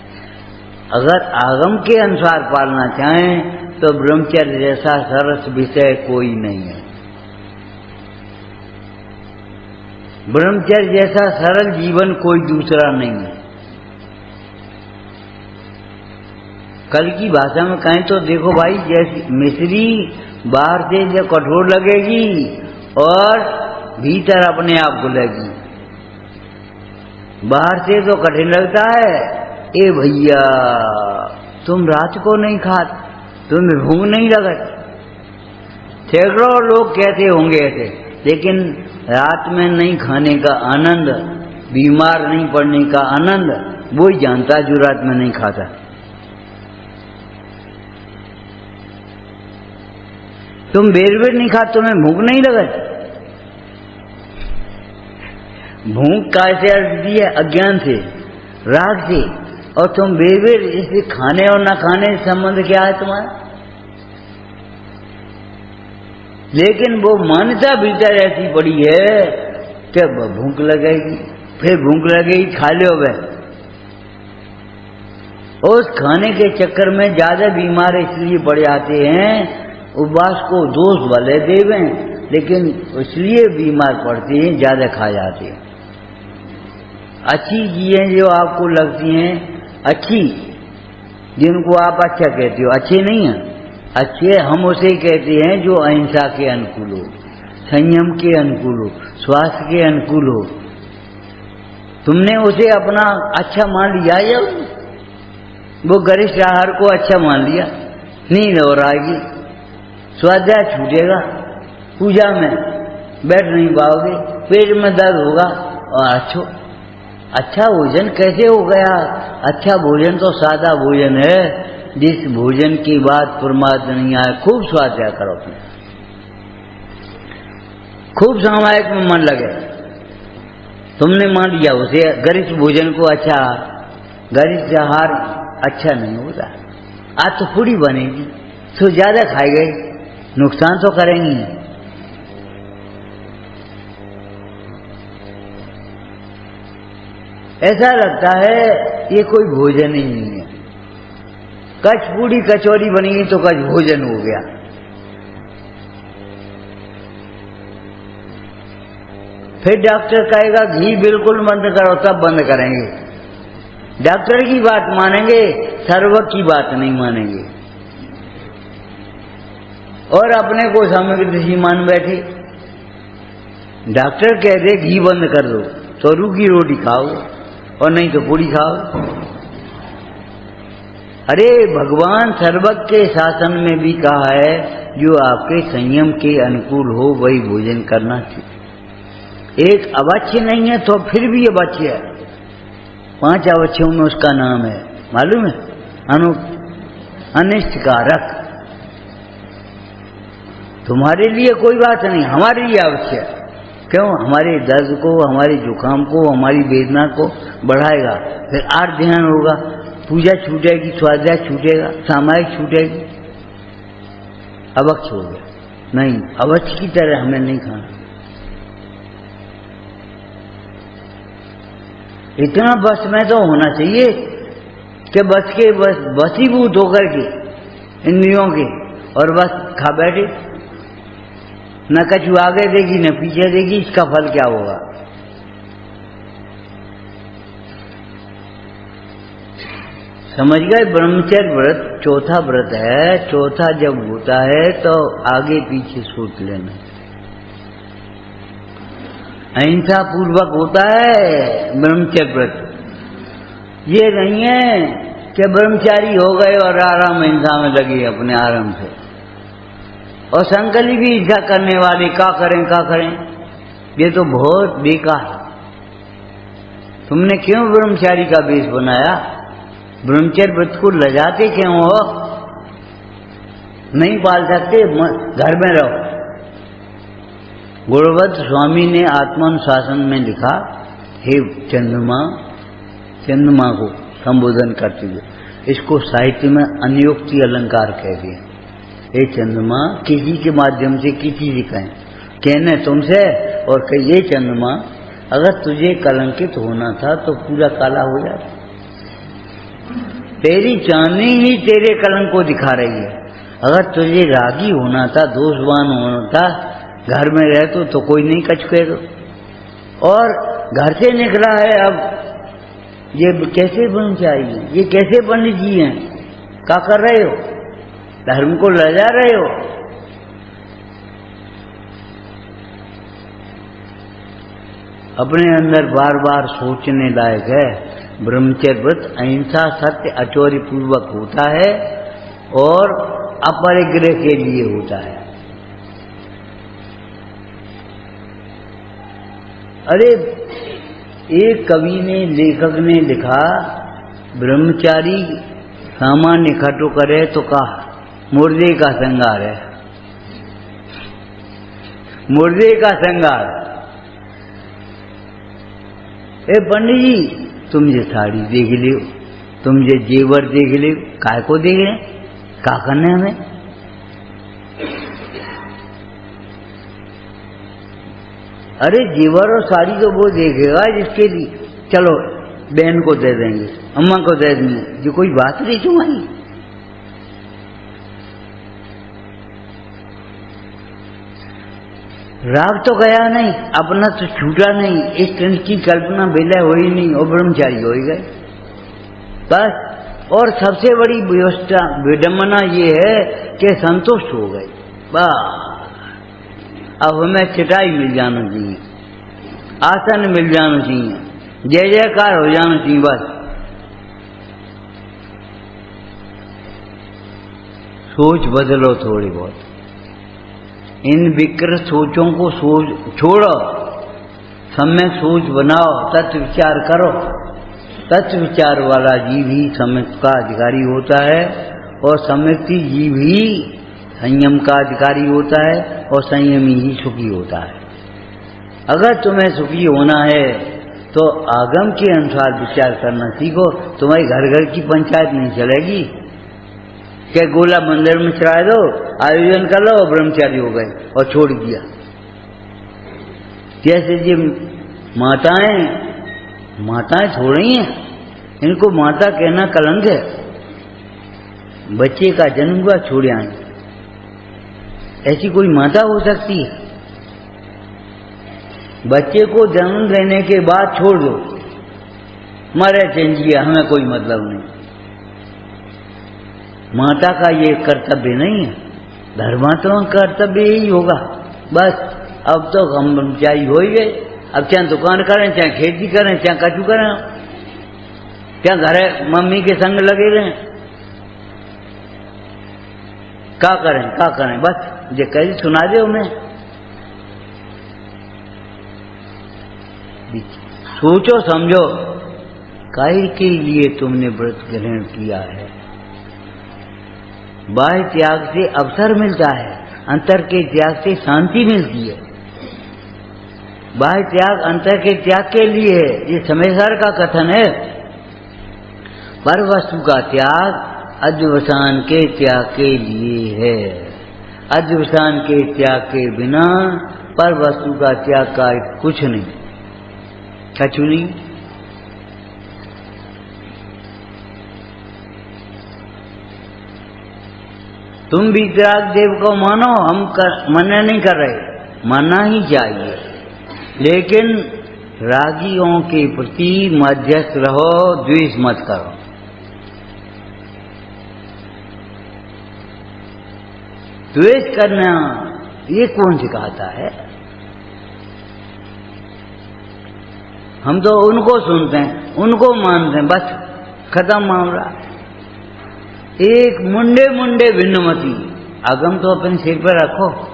अगर आगम के अनुसार पालना चाहें तो ब्रह्मचर्य जैसा सरस विषय कोई नहीं है। ब्रह्मचर्य जैसा सरल जीवन कोई दूसरा नहीं है। कल की भाषा में कहें तो देखो भाई, जैसी मिश्री बाहर से जब कठोर लगेगी और भीतर अपने आप घुलेगी। बाहर से तो कठिन लगता है ए भैया तुम रात को नहीं खाते, तुम्हें भूख नहीं लगती। सैकड़ों लोग कहते होंगे ऐसे, लेकिन रात में नहीं खाने का आनंद, बीमार नहीं पड़ने का आनंद वो ही जानता जो रात में नहीं खाता। तुम बेर नहीं खाते, तुम्हें भूख नहीं लगती। भूख का ऐसे अर्थ दिया अज्ञान से, राग से, और तुम बेर इसे खाने और ना खाने से संबंध क्या है तुम्हारा? लेकिन वो मान्यता भीतर ऐसी पड़ी है कि भूख लगेगी, फिर भूख लगेगी खा लो वह। उस खाने के चक्कर में ज्यादा बीमार इसलिए पड़ जाते हैं, उपवास को दोष भले देवें, लेकिन इसलिए बीमार पड़ते हैं, ज्यादा खा जाते हैं। अच्छी चीजें जो आपको लगती हैं अच्छी, जिनको आप अच्छा कहते हो, अच्छे नहीं हैं। अच्छे हम उसे कहते हैं जो अहिंसा के अनुकूल हो, संयम के अनुकूल हो, स्वास्थ्य के अनुकूल हो। तुमने उसे अपना अच्छा मान लिया या वो गरिष्ठ आहार को अच्छा मान लिया, नींद हो आएगी, स्वाध्याय छूटेगा, पूजा में बैठ नहीं पाओगे, पेट में दर्द होगा। और अच्छा भोजन कैसे हो गया? अच्छा भोजन तो सादा भोजन है, जिस भोजन की बात परमात्मा नहीं आए। खूब स्वाध्याय करो, खूब सामायिक में मन लगे। तुमने मान लिया उसे गरिष्ठ भोजन को अच्छा, गरिष्ठ आहार अच्छा नहीं होता। आज तो पूरी बनेगी तो ज्यादा खाई गई, नुकसान तो करेंगी। ऐसा लगता है ये कोई भोजन ही नहीं है। कचपूड़ी कचौरी बनेगी तो कच भोजन हो गया। फिर डॉक्टर कहेगा घी बिल्कुल बंद करो, तब बंद करेंगे। डॉक्टर की बात मानेंगे, सर्वक की बात नहीं मानेंगे, और अपने को समृद्धि मान बैठे। डॉक्टर कहते घी बंद कर दो तो रूखी रोटी खाओ, और नहीं तो पूरी खाओ। अरे भगवान सर्वज्ञ के शासन में भी कहा है जो आपके संयम के अनुकूल हो वही भोजन करना चाहिए। एक अवश्य नहीं है तो फिर भी अवश्य है। 5 अवच्छयों में उसका नाम है, मालूम है? अनिष्टकारक। तुम्हारे लिए कोई बात नहीं, हमारे लिए अवश्य है। क्यों? हमारे दर्द को, हमारे जुकाम को, हमारी वेदना को बढ़ाएगा। फिर आर ध्यान होगा, पूजा छूटेगी, स्वाध्याय छूटेगा, सामायिक छूटेगी, अवक्ष हो गया। नहीं, अवक्ष की तरह हमें नहीं खाना। इतना बस में तो होना चाहिए कि बस के बसीभूत होकर के इंद्रियों के, और बस खा बैठे, न कछु आगे देगी न पीछे देगी। इसका फल क्या होगा? समझ गए? ब्रह्मचर्य व्रत चौथा व्रत है। चौथा जब होता है तो आगे पीछे सोच लेना। अहिंसा पूर्वक होता है ब्रह्मचर्य व्रत। ये नहीं है कि ब्रह्मचारी हो गए और आराम अहिंसा में लगे अपने आराम से। और संकल्प भी हिंसा करने वाले क्या करें, ये तो बहुत बेकार है। तुमने क्यों ब्रह्मचारी का वेश बनाया? ब्रह्मचर्य व्रत को लजाते क्यों हो? नहीं पाल सकते, घर में रहो। गुणवंत स्वामी ने आत्मानुशासन में लिखा, हे चंद्रमा को संबोधन करते हुए, इसको साहित्य में अनियोक्ति अलंकार कहते हैं। हे चंद्रमा, किसी के माध्यम से किसी से कहें, कहने तुमसे और कहिए चंद्रमा, अगर तुझे कलंकित होना था तो पूरा काला हो जाता। तेरी चांदनी ही तेरे कलंक को दिखा रही है। अगर तुझे रागी होना था, दोषवान होना था, घर में रह तो कोई नहीं कछ कह दो। और घर से निकला है, अब ये कैसे ब्रह्मचारी है, ये कैसे पंडित जी हैं, क्या कर रहे हो? धर्म को लजा रहे हो। अपने अंदर बार बार सोचने लायक है। ब्रह्मचर्य व्रत अहिंसा सत्य अचौर्य पूर्वक होता है और अपरिग्रह के लिए होता है। अरे एक कवि ने लेखक ने लिखा, ब्रह्मचारी सामान्य इकट्ठो करे तो कहा मुर्दे का श्रृंगार है, मुर्दे का श्रृंगार। ए पंडित जी, तुम ये साड़ी देख लियो, तुम ये जेवर देख लियो, काय को देख रहे, क्या करने हमें? अरे जेवर और साड़ी तो वो देखेगा जिसके लिए, चलो बहन को दे देंगे, अम्मा को दे देंगे, ये कोई बात नहीं तुम्हारी। राग तो गया नहीं, अपना तो छूटा नहीं, इस तरह की कल्पना विलय हुई नहीं और ब्रह्मचारी हो गए बस। और सबसे बड़ी व्यवस्था विडम्बना ये है कि संतुष्ट हो गए बस। अब हमें चटाई मिल जाना चाहिए, आसन मिल जाना चाहिए, जय जयकार हो जाना चाहिए बस। सोच बदलो थोड़ी बहुत, इन विकृत सोचों को छोड़ो, सम्यक सोच बनाओ, तत्व विचार करो। तत्व विचार वाला जीव ही सम्यक का अधिकारी होता है और सम्यक जीव ही संयम का अधिकारी होता है और संयमी ही सुखी होता है। अगर तुम्हें सुखी होना है तो आगम के अनुसार विचार करना सीखो। तुम्हारी घर घर की पंचायत नहीं चलेगी क्या गोला मंदिर में चढ़ा दो, आयोजन कर लो, ब्रह्मचारी हो गए और छोड़ दिया। जैसे ये माताएं थोड़ी हैं, इनको माता कहना कलंक है। बच्चे का जन्म हुआ छोड़ आए, ऐसी कोई माता हो सकती है? बच्चे को जन्म देने के बाद छोड़ दो, मरे चंजिया, हमें कोई मतलब नहीं। माता का ये कर्तव्य नहीं है, धर्मात्मा कर्तव्य यही होगा बस। अब तो हम ब्रह्मचारी हो ही गए, अब चाहे दुकान करें, चाहे खेती करें, चाहे कछु करें, क्या घरे मम्मी के संग लगे रहें, क्या करें बस। ये कैसे सुना दे उन्हें, सोचो समझो, काहे के लिए तुमने व्रत ग्रहण किया है। बाह्य त्याग से अवसर मिलता है, अंतर के त्याग से शांति मिलती है। बाह्य त्याग अंतर के त्याग के लिए है, ये समेसर का कथन है। पर वस्तु का त्याग अध्यवसान के त्याग के लिए है। अध्यवसान के त्याग के बिना पर वस्तु का त्याग का कुछ नहीं, कछु नहीं। तुम भी त्याग देव को मानो, हम मना नहीं कर रहे, मानना ही चाहिए, लेकिन रागियों के प्रति मध्यस्थ रहो, द्वेष मत करो। द्वेष करना ये कौन सिखाता है? हम तो उनको सुनते हैं, उनको मानते हैं, बस खत्म मामला। एक मुंडे मुंडे भिन्नमति, आगम तो अपने सिर पर रखो।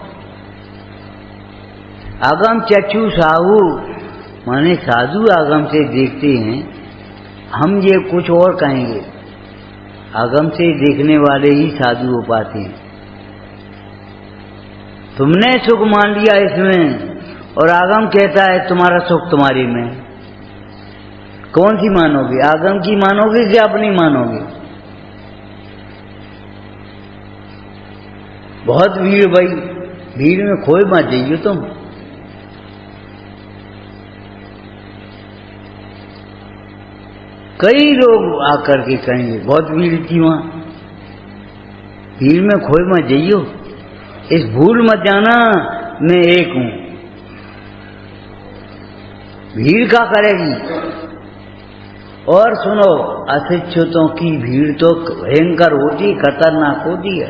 आगम चक्षु साहू माने साधु आगम से देखते हैं, हम ये कुछ और कहेंगे। आगम से देखने वाले ही साधु हो पाते हैं। तुमने सुख मान लिया इसमें और आगम कहता है तुम्हारा सुख तुम्हारी में, कौन सी मानोगे? आगम की मानोगे या अपनी मानोगे? बहुत भीड़ भाई, भीड़ में खोए मत जाइए तुम। कई लोग आकर के कहेंगे बहुत भीड़ थी वहां, भीड़ में खोए मत जाइयो। इस भूल मत जाना मैं एक हूं, भीड़ क्या करेगी। और सुनो, अशिक्षितों की भीड़ तो भयंकर होती, खतरनाक होती है।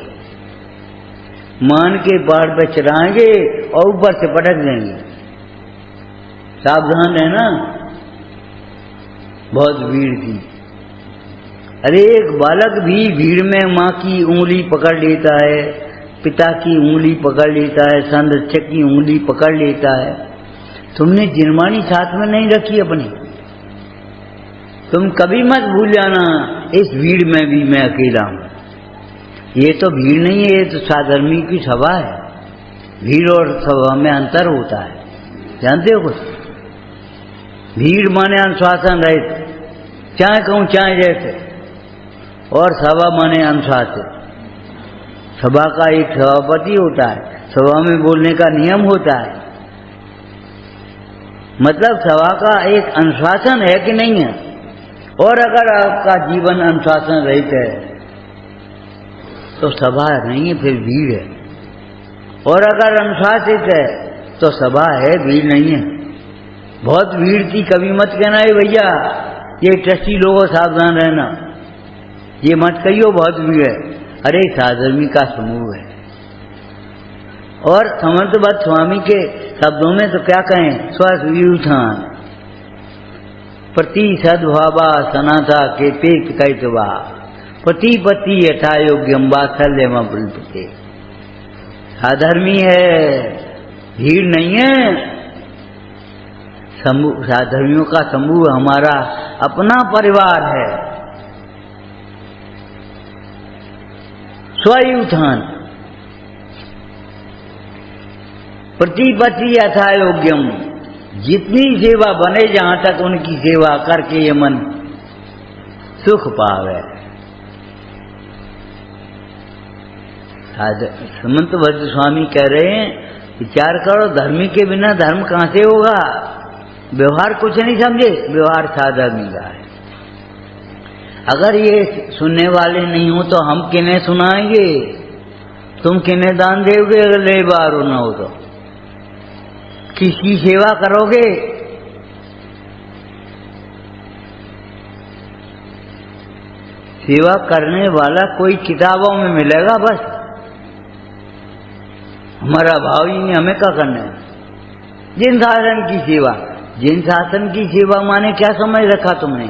मान के पहाड़ पे चढ़ाएंगे और ऊपर से पटक देंगे। सावधान रहना, बहुत भीड़ थी। अरे एक बालक भी भीड़ में माँ की उंगली पकड़ लेता है, पिता की उंगली पकड़ लेता है, संरक्षक की उंगली पकड़ लेता है। तुमने जिनवानी साथ में नहीं रखी अपनी। तुम कभी मत भूल जाना, इस भीड़ में भी मैं अकेला हूं। ये तो भीड़ नहीं है, ये तो साधर्मी की सभा है। भीड़ और सभा में अंतर होता है, जानते हो कुछ? भीड़ माने अनुशासन रहित, चाहे कहूं चाहे जैसे, और सभा माने अनुशासित। सभा का एक सभापति होता है, सभा में बोलने का नियम होता है। मतलब सभा का एक अनुशासन है कि नहीं है। और अगर आपका जीवन अनुशासन रहित है तो सभा नहीं है, फिर भीड़ है। और अगर अनुशासित है तो सभा है, भीड़ नहीं है। बहुत भीड़ थी, कभी मत कहना है भैया ये ट्रस्टी लोगों सावधान रहना, ये मत कहियो बहुत भीड़ है। अरे साधर्मी का समूह है। और समर्थबद्ध स्वामी के शब्दों में तो क्या कहें, स्वयुत्थान प्रति सद्भावा सनाथा के पेत कैतवा प्रतिपत्ति यथा योग्यम वात्सल्यम अवृल्पते। साधर्मी है, भीड़ नहीं है। समूह, साधर्मियों का समूह हमारा अपना परिवार है। स्वयुत्थान प्रतिपत्ति यथा योग्यम, जितनी सेवा बने जहां तक उनकी सेवा करके ये मन सुख पावे। समंतभद्र स्वामी कह रहे हैं, विचार करो, धर्मी के बिना धर्म कहां से होगा। व्यवहार कुछ नहीं समझे, व्यवहार साधर्मी का है। अगर ये सुनने वाले नहीं हो तो हम किन्हें सुनाएंगे? तुम किन्हें दान दोगे अगर ले बार ना हो तो? किसकी सेवा करोगे? सेवा करने वाला कोई किताबों में मिलेगा बस। हमारा भाव ही नहीं, हमें क्या करना है? जिन शासन की सेवा, जिन शासन की सेवा माने क्या समझ रखा तुमने?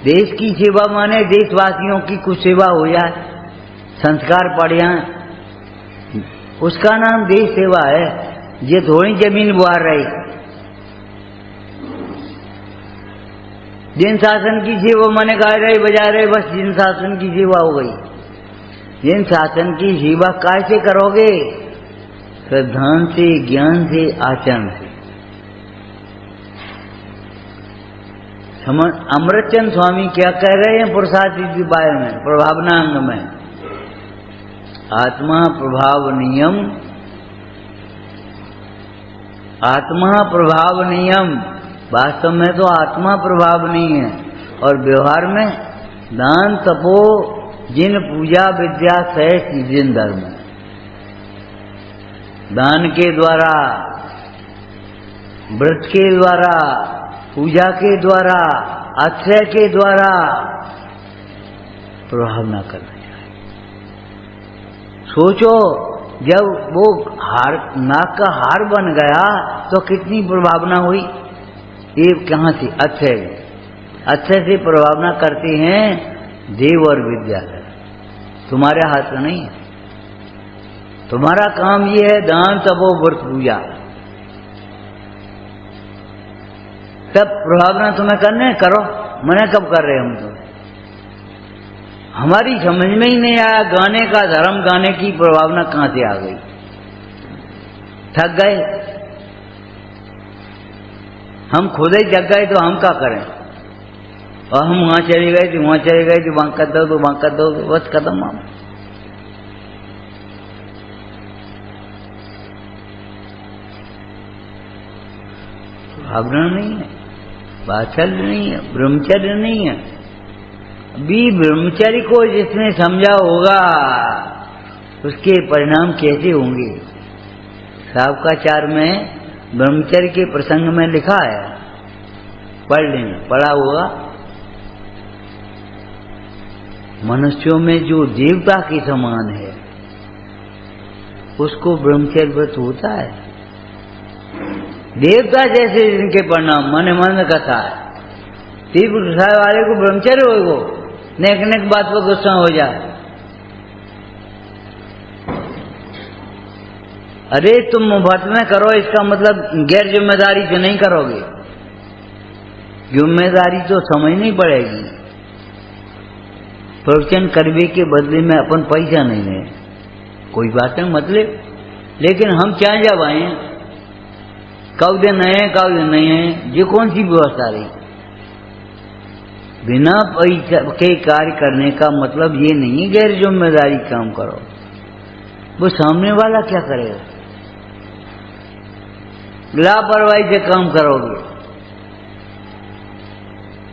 देश की सेवा माने देशवासियों की कुछ सेवा हो जाए, संस्कार पड़ जाए, उसका नाम देश सेवा है। ये थोड़ी जमीन बुआर रही। जिन शासन की सेवा माने गा रहे बजा रहे, बस जिन शासन की सेवा हो गई। जिन शासन की सेवा कैसे करोगे? श्रद्धान से, ज्ञान से, आचरण से। अमृतचंद स्वामी क्या कह रहे हैं पुरुषार्थी उपाय में, प्रभावनांग में? आत्मा प्रभाव नियम, आत्मा प्रभाव नियम। वास्तव में तो आत्मा प्रभाव नहीं है। और व्यवहार में दान तपो जिन पूजा विद्या सहित जिन धर्म, दान के द्वारा, व्रत के द्वारा, पूजा के द्वारा, अक्षय के द्वारा प्रभाव न करना चाहिए। सोचो, जब वो हार, नाक का हार बन गया तो कितनी प्रभावना हुई। ये कहाँ से? अक्षय, अक्षय से प्रभावना करते हैं देव और विद्या। तुम्हारे हाथ में नहीं है। तुम्हारा काम ये है दान तपो व्रत पूजा, तब प्रभावना तुम्हें करने करो। मना कब कर रहे हम? तो हमारी समझ में ही नहीं आया गाने का धर्म, गाने की प्रभावना कहां से आ गई। थक गए हम, खुद ही जग गए तो हम क्या करें? और हम वहां चले गए तो वहां चले गए, तो वहां कर दो तो वहां कर दो, बस खत्म। हम भावना नहीं है, वात्सल्य नहीं है, ब्रह्मचर्य नहीं है। अभी ब्रह्मचर्य को जिसने समझा होगा उसके परिणाम कैसे होंगे। शावकाचार में ब्रह्मचर्य के प्रसंग में लिखा है, पढ़ लेना, पढ़ा होगा। मनुष्यों में जो देवता के समान है उसको ब्रह्मचर्य व्रत होता है। देवता जैसे इनके प्रणाम माने मन कथा है। तीव्र गुस्सा वाले को ब्रह्मचर्य होगो, नेक नेक बात पर गुस्सा हो जाए। अरे तुम मुफ्त में करो, इसका मतलब गैर जिम्मेदारी से नहीं करोगे। जिम्मेदारी तो समझनी पड़ेगी। प्रवचन करने के बदले में अपन पैसा नहीं है, कोई बात नहीं मतलब, लेकिन हम क्या जब आए कब दिन है कब दिन नहीं है, ये कौन सी व्यवस्था रही। बिना पैसा के कार्य करने का मतलब ये नहीं है गैर जिम्मेदारी काम करो। वो सामने वाला क्या करेगा, लापरवाही से काम करोगे।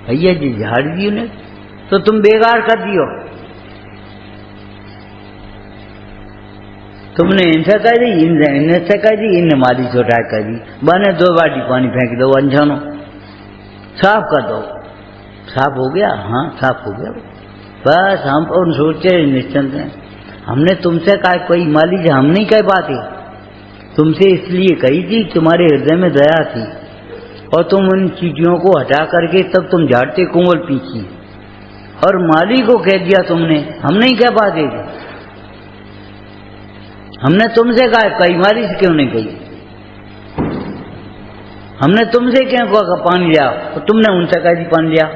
भैया जी झाड़ दियो ने तो तुम बेकार कर दियो। तुमने इनसे कह दी, इनसे कह दी, इन मारी चोटा कर दी, बने 2 बाल्टी पानी फेंक दो, अनजानो साफ कर दो। साफ हो गया, हाँ साफ हो गया। बस हम और सोचे निश्चिंत हैं। हमने तुमसे कहा कोई मान लीजिए हम नहीं कह पाते, तुमसे इसलिए कही थी तुम्हारे हृदय में दया थी और तुम उन चीजों को हटा करके तब तुम झाड़ते कोमल पीछी, और माली को कह दिया तुमने, हम नहीं कह पाते थे। हमने तुमसे कहा कई माली से क्यों नहीं कही, हमने तुमसे क्यों कहा पानी लिया, तो तुमने उनसे कह दी पानी लिया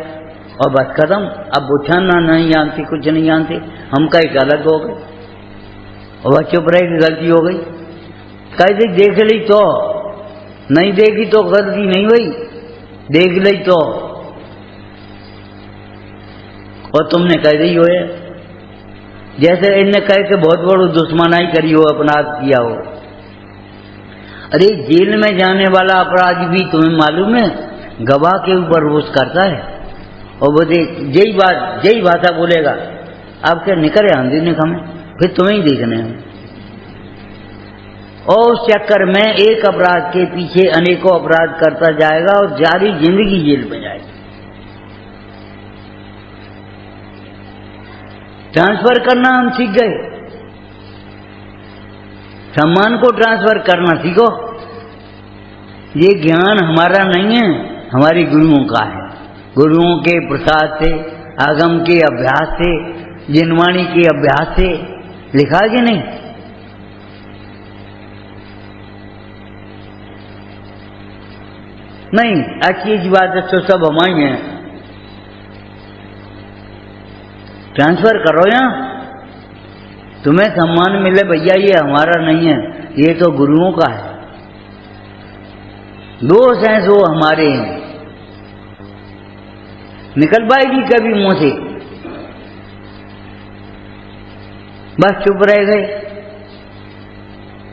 और बस खत्म। अब बुझाना नहीं जानते, कुछ नहीं जानते, हम कहीं गलत हो गए और वह चुप रहे कि गलती हो गई। कह दी देख ली तो, नहीं देखी तो गलती नहीं हुई, देख ली तो, और तुमने कह दी हो जैसे इनने कह के बहुत बड़ो दुश्मनाई करी हो, अपराध किया हो। अरे जेल में जाने वाला अपराध भी तुम्हें मालूम है गवाह के ऊपर रोष करता है, और वो यही भाषा बोलेगा, आप क्या निकले आंधी ने हमें, फिर तुम्हें ही देखने हैं। और उस चक्कर में एक अपराध के पीछे अनेकों अपराध करता जाएगा और जारी जिंदगी जेल में जाएगी। ट्रांसफर करना हम सीख गए, सम्मान को ट्रांसफर करना सीखो। ये ज्ञान हमारा नहीं है, हमारे गुरुओं का है। गुरुओं के प्रसाद से, आगम के अभ्यास से, जिनवाणी के अभ्यास से लिखा कि नहीं। नहीं अच्छी बात है तो सब हमारी हैं, ट्रांसफर करो। यहाँ तुम्हें सम्मान मिले भैया ये हमारा नहीं है, ये तो गुरुओं का है। दोष हैं जो हमारे हैं, निकल पाएगी कभी मुंह से, बस चुप रह गए।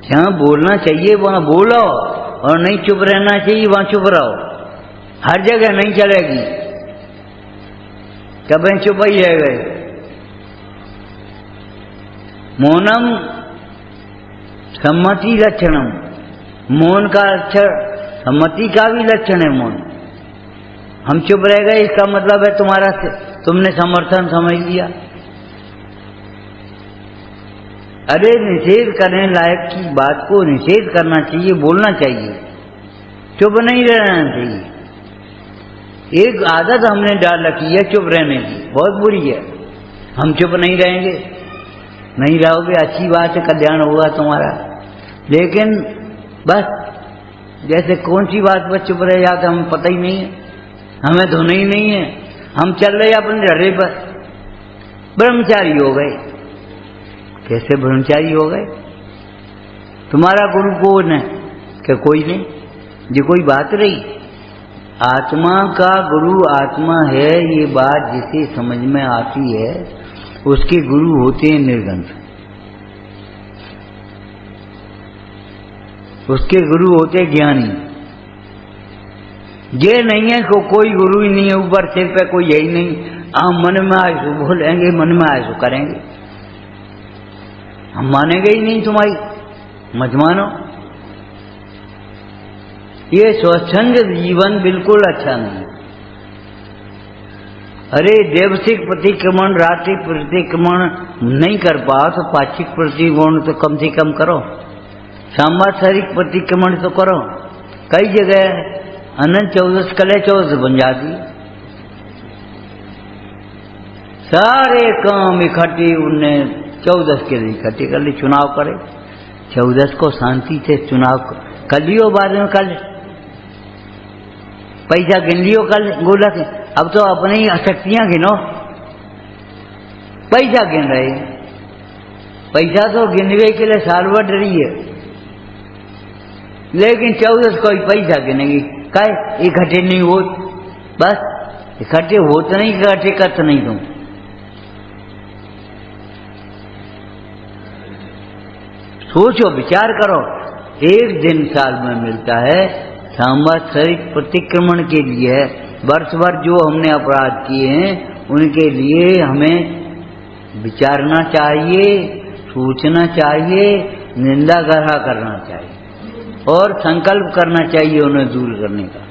जहां बोलना चाहिए वहां बोलो, और नहीं चुप रहना चाहिए वहां चुप रहो। हर जगह नहीं चलेगी, कभी चुप ही रह गए। मौनम सम्मति लक्षणम, मौन का अक्षर सम्मति का भी लक्षण है मौन। हम चुप रह गए इसका मतलब है तुमने समर्थन समझ लिया। अरे निषेध करने लायक की बात को निषेध करना चाहिए, बोलना चाहिए, चुप नहीं रहना चाहिए। एक आदत हमने डाल रखी है चुप रहने की, बहुत बुरी है। हम चुप नहीं रहेंगे, नहीं रहोगे, अच्छी बात है, कल्याण होगा तुम्हारा। लेकिन बस जैसे कौन सी बात पर चुप रह जाते हमें पता ही नहीं है, हमें धुन ही नहीं है, हम चल रहे अपने ढर्रे पर। ब्रह्मचारी हो गए। कैसे ब्रह्मचारी हो गए? तुम्हारा गुरु कौन है? क्या कोई नहीं? ये कोई बात रही? आत्मा का गुरु आत्मा है, ये बात जिसे समझ में आती है उसके गुरु होते हैं निर्गंथ, उसके गुरु होते ज्ञानी। ये नहीं है को कोई गुरु ही नहीं है, ऊपर सिर पे कोई है ही नहीं, हम मन में आए सो बोलेंगे, मन में आए सो करेंगे, हम मानेंगे ही नहीं तुम्हारी, मत मानो। ये स्वच्छंद जीवन बिल्कुल अच्छा नहीं। अरे देवसिक प्रतिक्रमण, रात्रि प्रतिक्रमण नहीं कर पाओ तो पाक्षिक प्रतिक्रमण तो कम से कम करो, सांवत्सरिक प्रतिक्रमण तो करो। कई जगह अनंत चौदस कले चौदस बन जाती, सारे काम इकट्ठे उनने 14 के लिए इकट्ठे कर ली, चुनाव करे 14 को शांति से चुनाव कर लियो, बाद में कर पैसा गिन लियो कल गोलक। अब तो अपने ही शक्तियां गिनो, पैसा गिन रहे, पैसा तो गिनवे के लिए साल भर डरी है, लेकिन 14 को ही पैसा गिनेगी, काय इकट्ठे नहीं हो, बस इकट्ठे होते नहीं, इकट्ठे करते नहीं तुम। सोचो, विचार करो, एक दिन साल में मिलता है, सांवत्सरिक प्रतिक्रमण के लिए वर्ष भर जो हमने अपराध किए हैं उनके लिए हमें विचारना चाहिए, सोचना चाहिए, निंदा ग्रह करना चाहिए और संकल्प करना चाहिए उन्हें दूर करने का।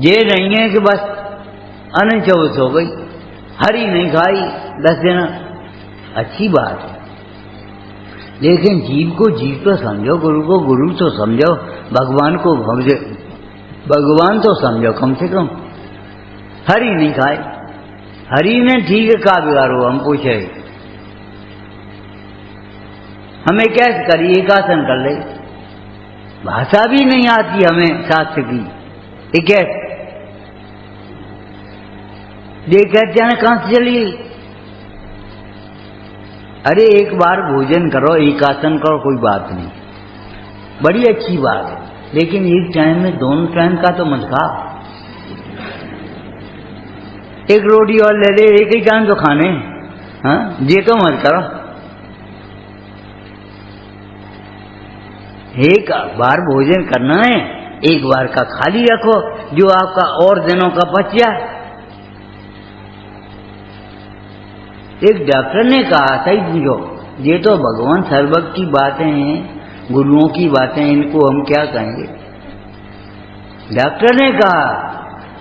ये नहीं है कि बस अनंत चौदस हो गई, हरी नहीं खाई 10 दिन, अच्छी बात है, लेकिन जीव को जीव तो समझो, गुरु को गुरु तो समझो, भगवान को भगवान तो समझो कम से कम। हरी नहीं खाए, हरी ने ठीक है कहा बिगाड़ो, हम पूछे हमें कैसे करिए, एक आसन कर ले, भाषा भी नहीं आती हमें शास्त्र की, ठीक है, ये कहते हैं कहां से चली। अरे एक बार भोजन करो, एक आसन करो, कोई बात नहीं, बड़ी अच्छी बात है, लेकिन एक टाइम में दोनों टाइम का तो मत खा, एक रोटी और ले ले, एक ही टाइम तो खाने, हाँ ये तो मत करो। एक बार भोजन करना है, एक बार का खाली रखो, जो आपका और दिनों का बच जाए। एक डॉक्टर ने कहा, सही समझो, ये तो भगवान सर्वज्ञ की बातें हैं, गुरुओं की बातें, इनको हम क्या कहेंगे। डॉक्टर ने कहा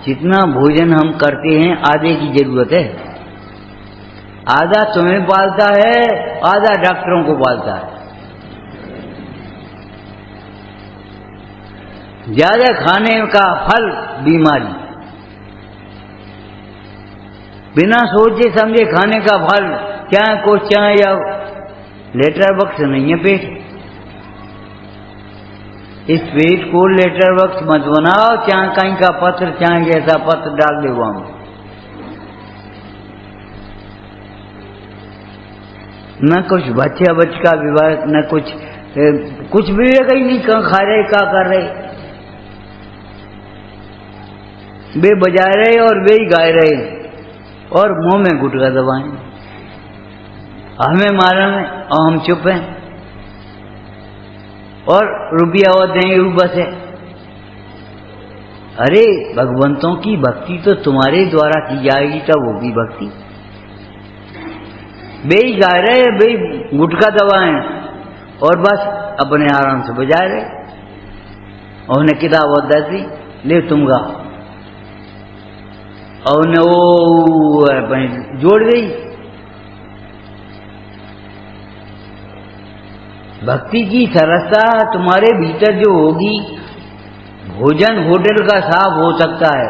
जितना भोजन हम करते हैं आधे की जरूरत है, आधा तुम्हें पालता है, आधा डॉक्टरों को पालता है। ज्यादा खाने का फल बीमारी, बिना सोचे समझे खाने का फल, चाहे कुछ चाहे या लेटर बॉक्स नहीं है पेट, इस पेट को लेटर बॉक्स मत बनाओ, चाहे कहीं का पत्र, चाहे जैसा पत्र डाल दे वहां, न कुछ बच्चा बच्चा का विवाह, न कुछ विवेक ही नहीं, कहाँ खा रहे क्या कर रहे, वे बजा रहे और वे ही गाए रहे और मुंह में गुटखा दबाएं, हमें मालूम है और हम चुप हैं, और रुपया और देंगे बस है। अरे भगवंतों की भक्ति तो तुम्हारे द्वारा की जाएगी, तब होगी भक्ति। वे ही गा रहे, वे गुटखा दबाएं और बस अपने आराम से बजा रहे, और उन्हें किताब और दी, ले तुम गा, और उन्हें वो जोड़ गई। भक्ति की सरसता तुम्हारे भीतर जो होगी, भोजन होटल का साफ हो सकता है,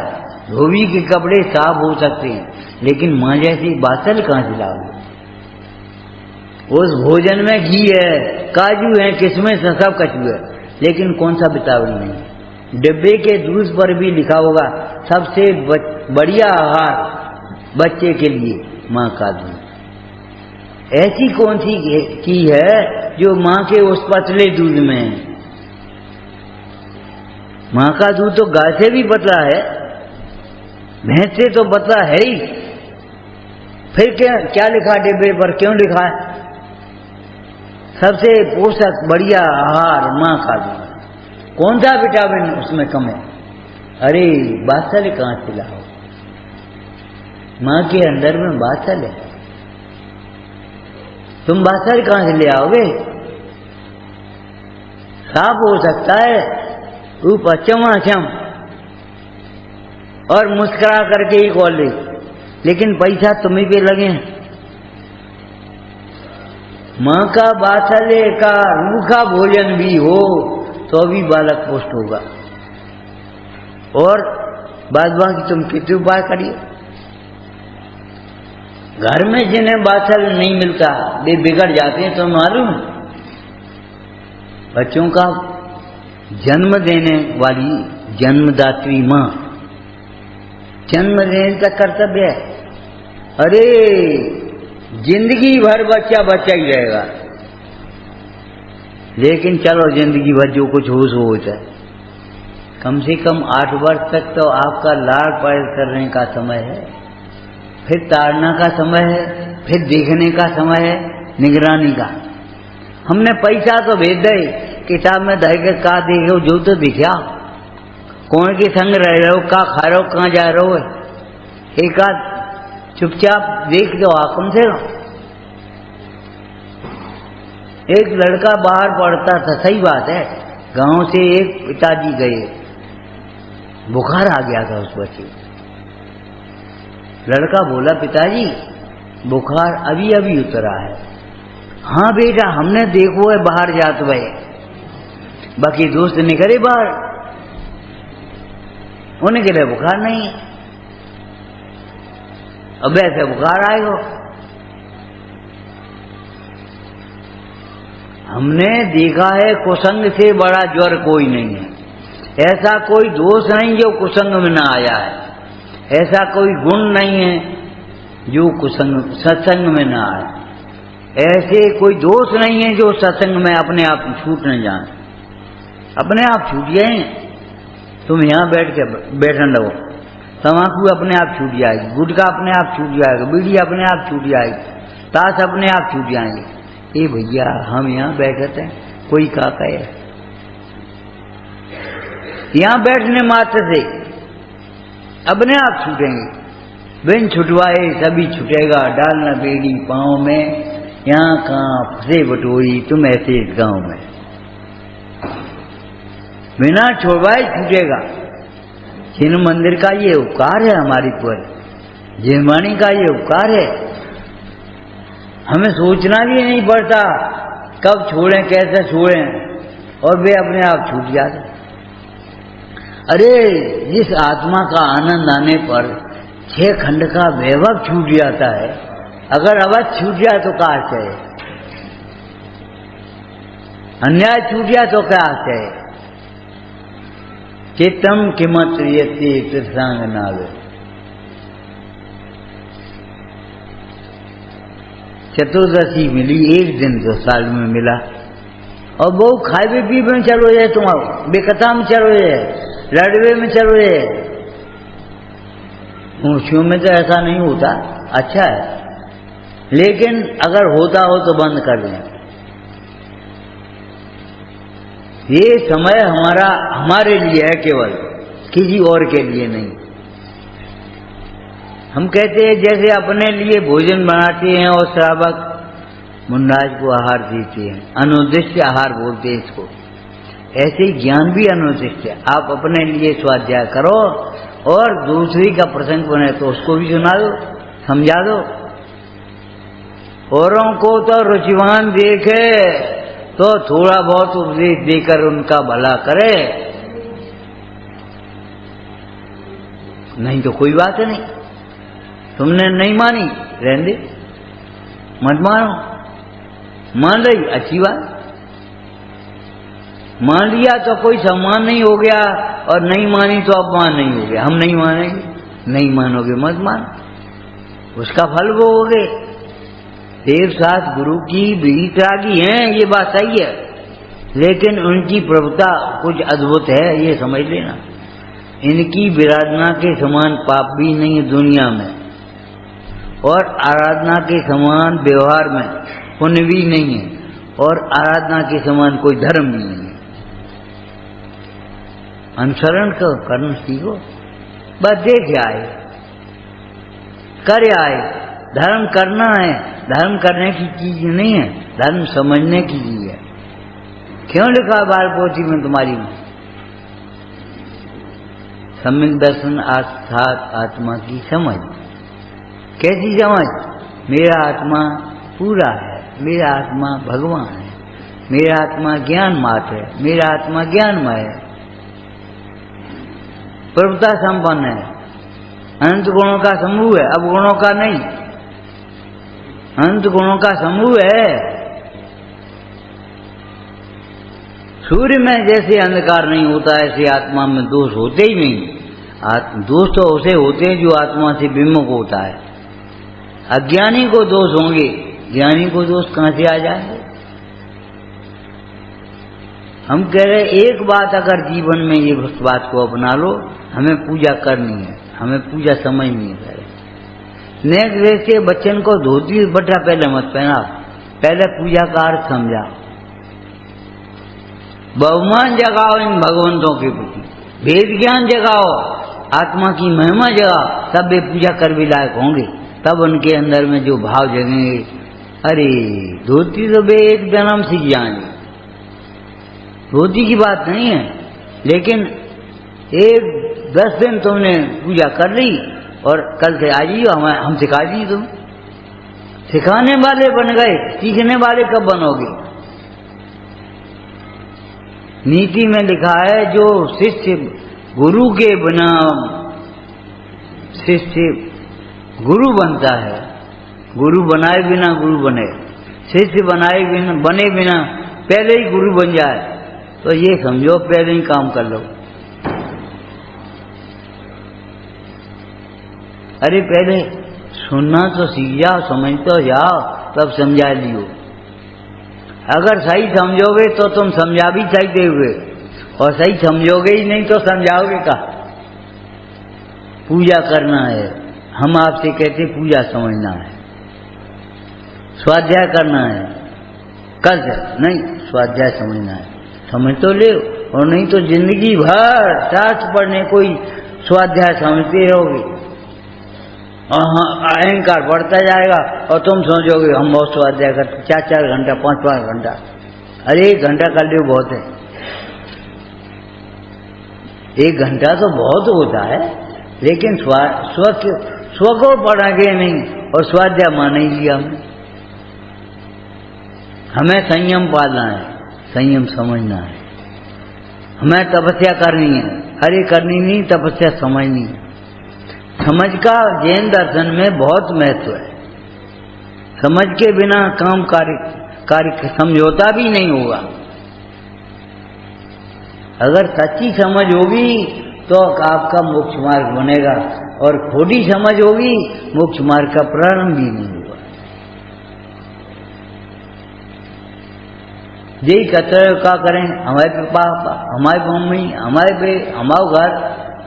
धोबी के कपड़े साफ हो सकते हैं, लेकिन मां जैसी बातल कहां से लाओगे। उस भोजन में घी है, काजू है, किशमिश है, सब कचू है, लेकिन कौन सा विटामिन नहीं। डिब्बे के दूध पर भी लिखा होगा सबसे बढ़िया आहार बच्चे के लिए मां का दूध। ऐसी कौन सी की है जो मां के उस पतले दूध में है। मां का दूध तो गाय से भी पतला है, भैंस से तो पतला है ही, फिर क्या लिखा डिब्बे पर, क्यों लिखा है सबसे पोषक बढ़िया आहार मां का दूध। कौन सा विटामिन उसमें कम है। अरे बादशाह कहां से लाओ, मां के अंदर में बादशाह है, तुम बादशाह कहां से ले आओगे। साफ हो सकता है रूप चमाचम और मुस्कुरा करके ही कॉल ले, लेकिन पैसा तुम्ही पे लगे। मां का बादशाह का रूखा भोजन भी हो तो भी बालक पुष्ट होगा। और बाद बाकी तुम कितने उपाय करिए। घर में जिन्हें वात्सल्य नहीं मिलता वे बिगड़ जाते हैं। तो मालूम बच्चों का जन्म देने वाली जन्मदात्री माँ जन्म देने का कर्तव्य है। अरे जिंदगी भर बच्चा बच्चा ही रहेगा, लेकिन चलो जिंदगी भर जो कुछ हो सो होता है। कम से कम 8 वर्ष तक तो आपका लाड़ पायल करने का समय है, फिर ताड़ना का समय है, फिर देखने का समय है, निगरानी का। हमने पैसा तो भेज दे, किताब में धर के का देखे जो तो दिखा, कौन के संग रह रहे हो, का खा रहे हो, कहाँ जा रहे हो, एक आध चुपचाप देख दो कम से कम। एक लड़का बाहर पढ़ता था, सही बात है, गांव से एक पिताजी गए, बुखार आ गया था उस बच्चे। लड़का बोला पिताजी बुखार अभी अभी उतरा है। हाँ बेटा हमने देखो है बाहर जाते हुए, बाकी दोस्त निकले बाहर, उन्हें के लिए बुखार नहीं है। अब ऐसे बुखार आएगा। हमने देखा है कुसंग से बड़ा ज्वर कोई नहीं है। ऐसा कोई दोष नहीं जो कुसंग में ना आया है, ऐसा कोई गुण नहीं है जो कुसंग सत्संग में ना आए, ऐसे कोई दोष नहीं है जो सत्संग में अपने आप छूट न जाए। अपने आप छूट जाए। तुम यहाँ बैठ के बैठन रहो, तम्बाकू अपने आप छूट जाएगी, गुटखा अपने आप छूट जाएगा, बीड़ी अपने आप छूट जाएगी, ताश अपने आप छूट जाएंगे। ए भैया हम यहाँ बैठे थे, कोई का कहे, यहाँ बैठने मात्र से अपने आप छूटेंगे, बिन छुटवाए सभी छूटेगा। डालना बेड़ी पाँव में, यहाँ कहाँ फंसे बटोरी तुम ऐसे इस गाँव में, बिना छुड़वाए छूटेगा। छिन्न मंदिर का ये उपकार है हमारी पर, जिनवाणी का ये उपकार है। हमें सोचना भी नहीं पड़ता कब छोड़ें कैसे छोड़ें, और वे अपने आप छूट जाते। अरे जिस आत्मा का आनंद आने पर 6 खंड का वैभव छूट जाता है, अगर अवध छूट जाए तो क्या आश्चर्य, अन्याय छूट जाए तो क्या आश्चर्य। चित्तम किमत यति कृतांग नावे। चतुर्दशी मिली, एक दिन 2 साल में मिला, और बहु खाए पी में चलो जाए, तुम बेकता में चलो जाए, लड़वे में चलो जाए। ऊँचियों में तो ऐसा नहीं होता, अच्छा है, लेकिन अगर होता हो तो बंद कर दें। ये समय हमारे लिए है, केवल किसी और के लिए नहीं। हम कहते हैं जैसे अपने लिए भोजन बनाते हैं और श्रावक मुन्नाज को आहार देते हैं, अनुदिष्ट आहार बोलते हैं इसको, ऐसे ही ज्ञान भी अनुदिष्ट है। आप अपने लिए स्वाध्याय करो और दूसरी का प्रसंग बने तो उसको भी सुना दो, समझा दो। औरों को तो रुचिवान देखे तो थोड़ा बहुत उपदेश देकर उनका भला करे, नहीं तो कोई बात नहीं। तुमने नहीं मानी, रहने दे, मत मानो। मान रही अच्छी बात, मान लिया तो कोई सम्मान नहीं हो गया, और नहीं मानी तो अपमान नहीं हो गया। हम नहीं मानेंगे, नहीं मानोगे मत मान, उसका फल भोगोगे। देव साथ गुरु की बीतरागी हैं, ये बात सही है, लेकिन उनकी प्रभुता कुछ अद्भुत है, ये समझ लेना। इनकी विराधना के समान पाप भी नहीं है दुनिया में, और आराधना के समान व्यवहार में पुण्य भी नहीं है, और आराधना के समान कोई धर्म भी नहीं है। अनुसरण को करना सीखो, बस देख आए, कर आए। धर्म करना है, धर्म करने की चीज नहीं है, धर्म समझने की चीज है। क्यों लिखा बाल पोथी में तुम्हारी में, सम्यक दर्शन अर्थात आत्मा की समझ। कैसी समझ? मेरा आत्मा पूरा है, मेरा आत्मा भगवान है, मेरा आत्मा ज्ञान मात्र है, मेरा आत्मा ज्ञानमय है, प्रभुता संपन्न है, अनंत गुणों का समूह है, अब गुणों का नहीं, अनंत गुणों का समूह है। सूर्य में जैसे अंधकार नहीं होता ऐसे आत्मा में दोष होते ही नहीं। दोष तो उसे होते हैं जो आत्मा से विमुख होता है। अज्ञानी को दोष होंगे, ज्ञानी को दोष कहां से आ जाएंगे? हम कह रहे एक बात अगर जीवन में ये बात को अपना लो, हमें पूजा करनी है, हमें पूजा समझनी है। नेक्स्ट वैसे बच्चन को धोती बटा पहले मत पहना, पहले पूजा का अर्थ समझा, बहुमान जगाओ इन भगवंतों के प्रति, वेद ज्ञान जगाओ, आत्मा की महिमा जगाओ, तब वे पूजा कर भी लायक होंगे। तब उनके अंदर में जो भाव जगेंगे, अरे धोती तो वे एक जन्म सीख जाएंगे, धोती की बात नहीं है, लेकिन एक 10 दिन तुमने पूजा कर ली और कल से आ जाइयो, हम सिखा दी, तुम सिखाने वाले बन गए, सीखने वाले कब बनोगे? नीति में लिखा है जो शिष्य गुरु के बिना शिष्य गुरु बनता है, गुरु बनाए बिना गुरु बने, शिष्य बनाए बिना बने बिना पहले ही गुरु बन जाए, तो ये समझो पहले ही काम कर लो। अरे पहले सुनना तो सीख जाओ, समझ तो जाओ, तब समझा लियो। अगर सही समझोगे तो तुम समझा भी सही दोगे, और सही समझोगे ही नहीं तो समझाओगे का? पूजा करना है, हम आपसे कहते पूजा समझना है, स्वाध्याय करना है, कल से नहीं स्वाध्याय समझना है, समझ तो ले, और नहीं तो जिंदगी भर शास्त्र पढ़ने कोई स्वाध्याय समझते रहोगे, अहंकार बढ़ता जाएगा और तुम समझोगे हम बहुत स्वाध्याय करते, 4-4 घंटा 5-5 घंटा। अरे 1 घंटा कर लो बहुत है, 1 घंटा तो बहुत होता है, लेकिन स्व को पढ़ागे नहीं और स्वाध्याय मान ही लिया हमने। हमें संयम पालना है, संयम समझना है, हमें तपस्या करनी है, अरे करनी नहीं तपस्या समझनी है। समझ का जैन दर्शन में बहुत महत्व है, समझ के बिना काम कार्य समझौता भी नहीं होगा। अगर सच्ची समझ होगी तो आपका मोक्ष मार्ग बनेगा, और खोटी समझ होगी मोक्ष मार्ग का प्रारंभ भी नहीं होगा। यही कहते क्या करें, हमारे पापा, हमारे मम्मी, हमारे पे, हमारा घर,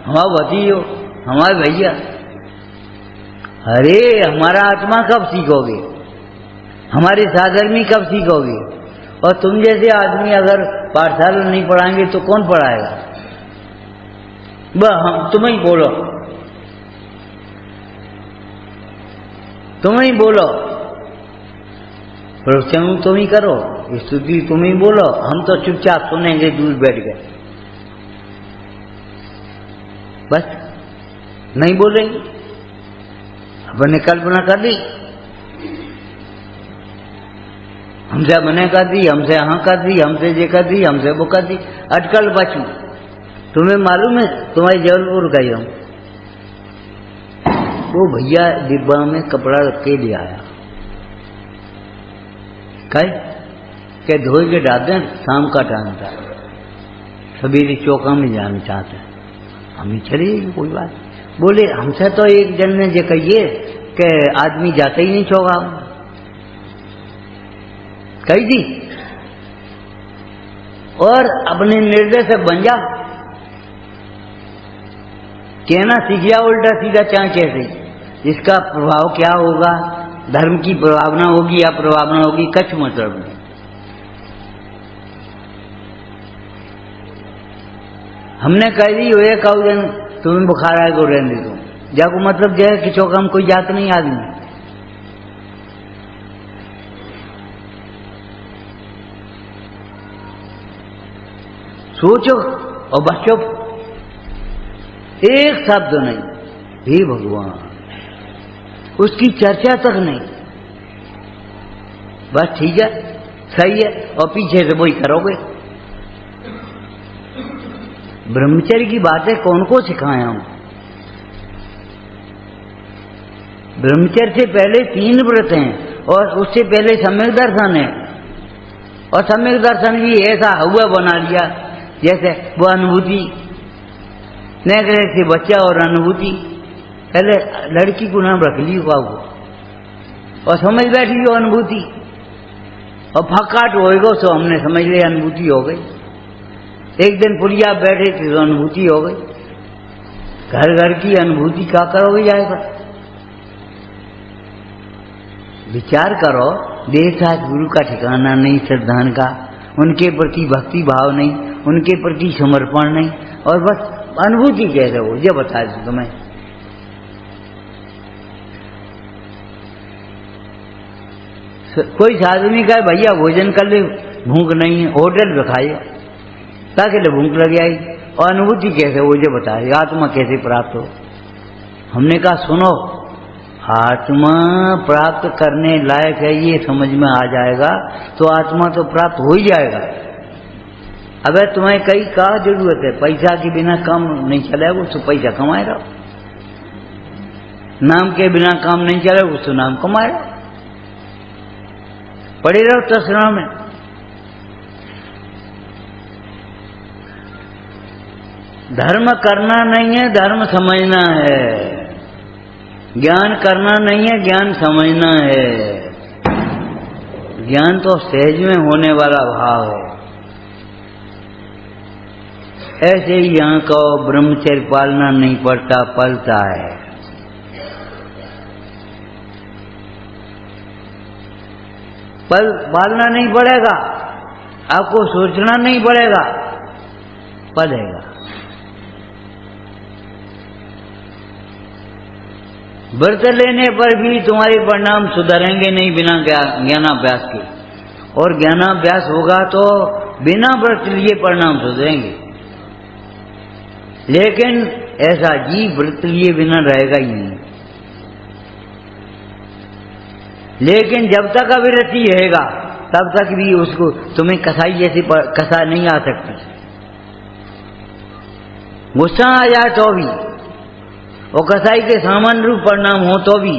हमारा भतीजो, हमारे भैया। अरे हमारा आत्मा कब सीखोगे, हमारे साधर्मी कब सीखोगे? और तुम जैसे आदमी अगर पाठशाला नहीं पढ़ाएंगे तो कौन पढ़ाएगा? हम तुम ही बोलो, तुम ही बोलो, प्रवचन तुम ही करो, स्तुति तुम ही बोलो, हम तो चुपचाप सुनेंगे दूर बैठ गए, बस नहीं बोलेंगे। अपने कल्पना कर दी, हमसे मने कर दी, हमसे हाँ कर दी, हमसे ये कर दी, हमसे वो कर दी, अटकल बचू। तुम्हें मालूम है तुम्हारी जबलपुर गई हूं, वो भैया डिब्बा में कपड़ा रख के ले आया, कहे धोए के डालते हैं, शाम का टाइम था, सवेरे चौका में जाना चाहते हैं, हम ही चले कोई बात। बोले हमसे तो एक जन ने ये कहिए कि आदमी जाता ही नहीं चौका, कही थी, और अपने निर्देशक बन जा, कहना सीख जा उल्टा सीधा चाहे कैसे, इसका प्रभाव क्या होगा, धर्म की प्रभावना होगी या प्रभावना होगी, कछ मतलब नहीं। हमने कह दी हुए कहू जन तुम्हें बुखार आए को रहने दो, जाको मतलब जो है कि चौका में कोई जात नहीं आदमी। सोचो और बच्चों, एक शब्द नहीं, हे भगवान, उसकी चर्चा तक नहीं, बस ठीक है सही है, और पीछे से वही करोगे। ब्रह्मचर्य की बातें कौन को सिखाए हम? ब्रह्मचर्य से पहले 3 व्रत हैं और उससे पहले सम्यक दर्शन है। और सम्यक दर्शन भी ऐसा हुआ बना लिया जैसे वो अनुभूति न करे से बच्चा और अनुभूति। पहले लड़की को नाम रख ली बाबू और समझ बैठी हो अनुभूति, और फकाट होएगा तो हमने समझ लिया अनुभूति हो गई। एक दिन पुलिया बैठे थे तो अनुभूति हो गई। घर घर की अनुभूति क्या करोगे जाएगा? विचार करो, देर साथ गुरु का ठिकाना नहीं, श्रद्धान का, उनके प्रति भक्ति भाव नहीं, उनके प्रति समर्पण नहीं, और बस अनुभूति कैसे हो ये बता दूं तुम्हें। कोई साधु का भैया भोजन कर ले, भूख नहीं है, होटल पे खाइए ताकि ले भूख लग आई, और अनुभूति कैसे हो ये बता रही, आत्मा कैसे प्राप्त हो। हमने कहा सुनो, आत्मा प्राप्त करने लायक है ये समझ में आ जाएगा तो आत्मा तो प्राप्त हो ही जाएगा। अबे तुम्हें कई का जरूरत है, पैसा के बिना काम नहीं चलेगा तो पैसा कमाए रहो, नाम के बिना काम नहीं चलेगा तो नाम कमाए रहो, पड़े रहो तसरा में। धर्म करना नहीं है, धर्म समझना है। ज्ञान करना नहीं है, ज्ञान समझना है। ज्ञान तो सहज में होने वाला भाव है। ऐसे ही यहाँ का ब्रह्मचर्य पालना नहीं पड़ता, पलता है। पालना नहीं पड़ेगा, आपको सोचना नहीं पड़ेगा, पलेगा। व्रत लेने पर भी तुम्हारे परिणाम सुधरेंगे नहीं बिना ज्ञानाभ्यास के, और ज्ञानाभ्यास होगा तो बिना व्रत लिए परिणाम सुधरेंगे। लेकिन ऐसा जीव व्रत लिए बिना रहेगा ही नहीं। लेकिन जब तक अविरति रहेगा तब तक भी उसको तुम्हें कसाई जैसी कसा नहीं आ सकती। गुस्सा आ जाए तो भी, और कसाई के सामान्य रूप परिणाम हो तो भी,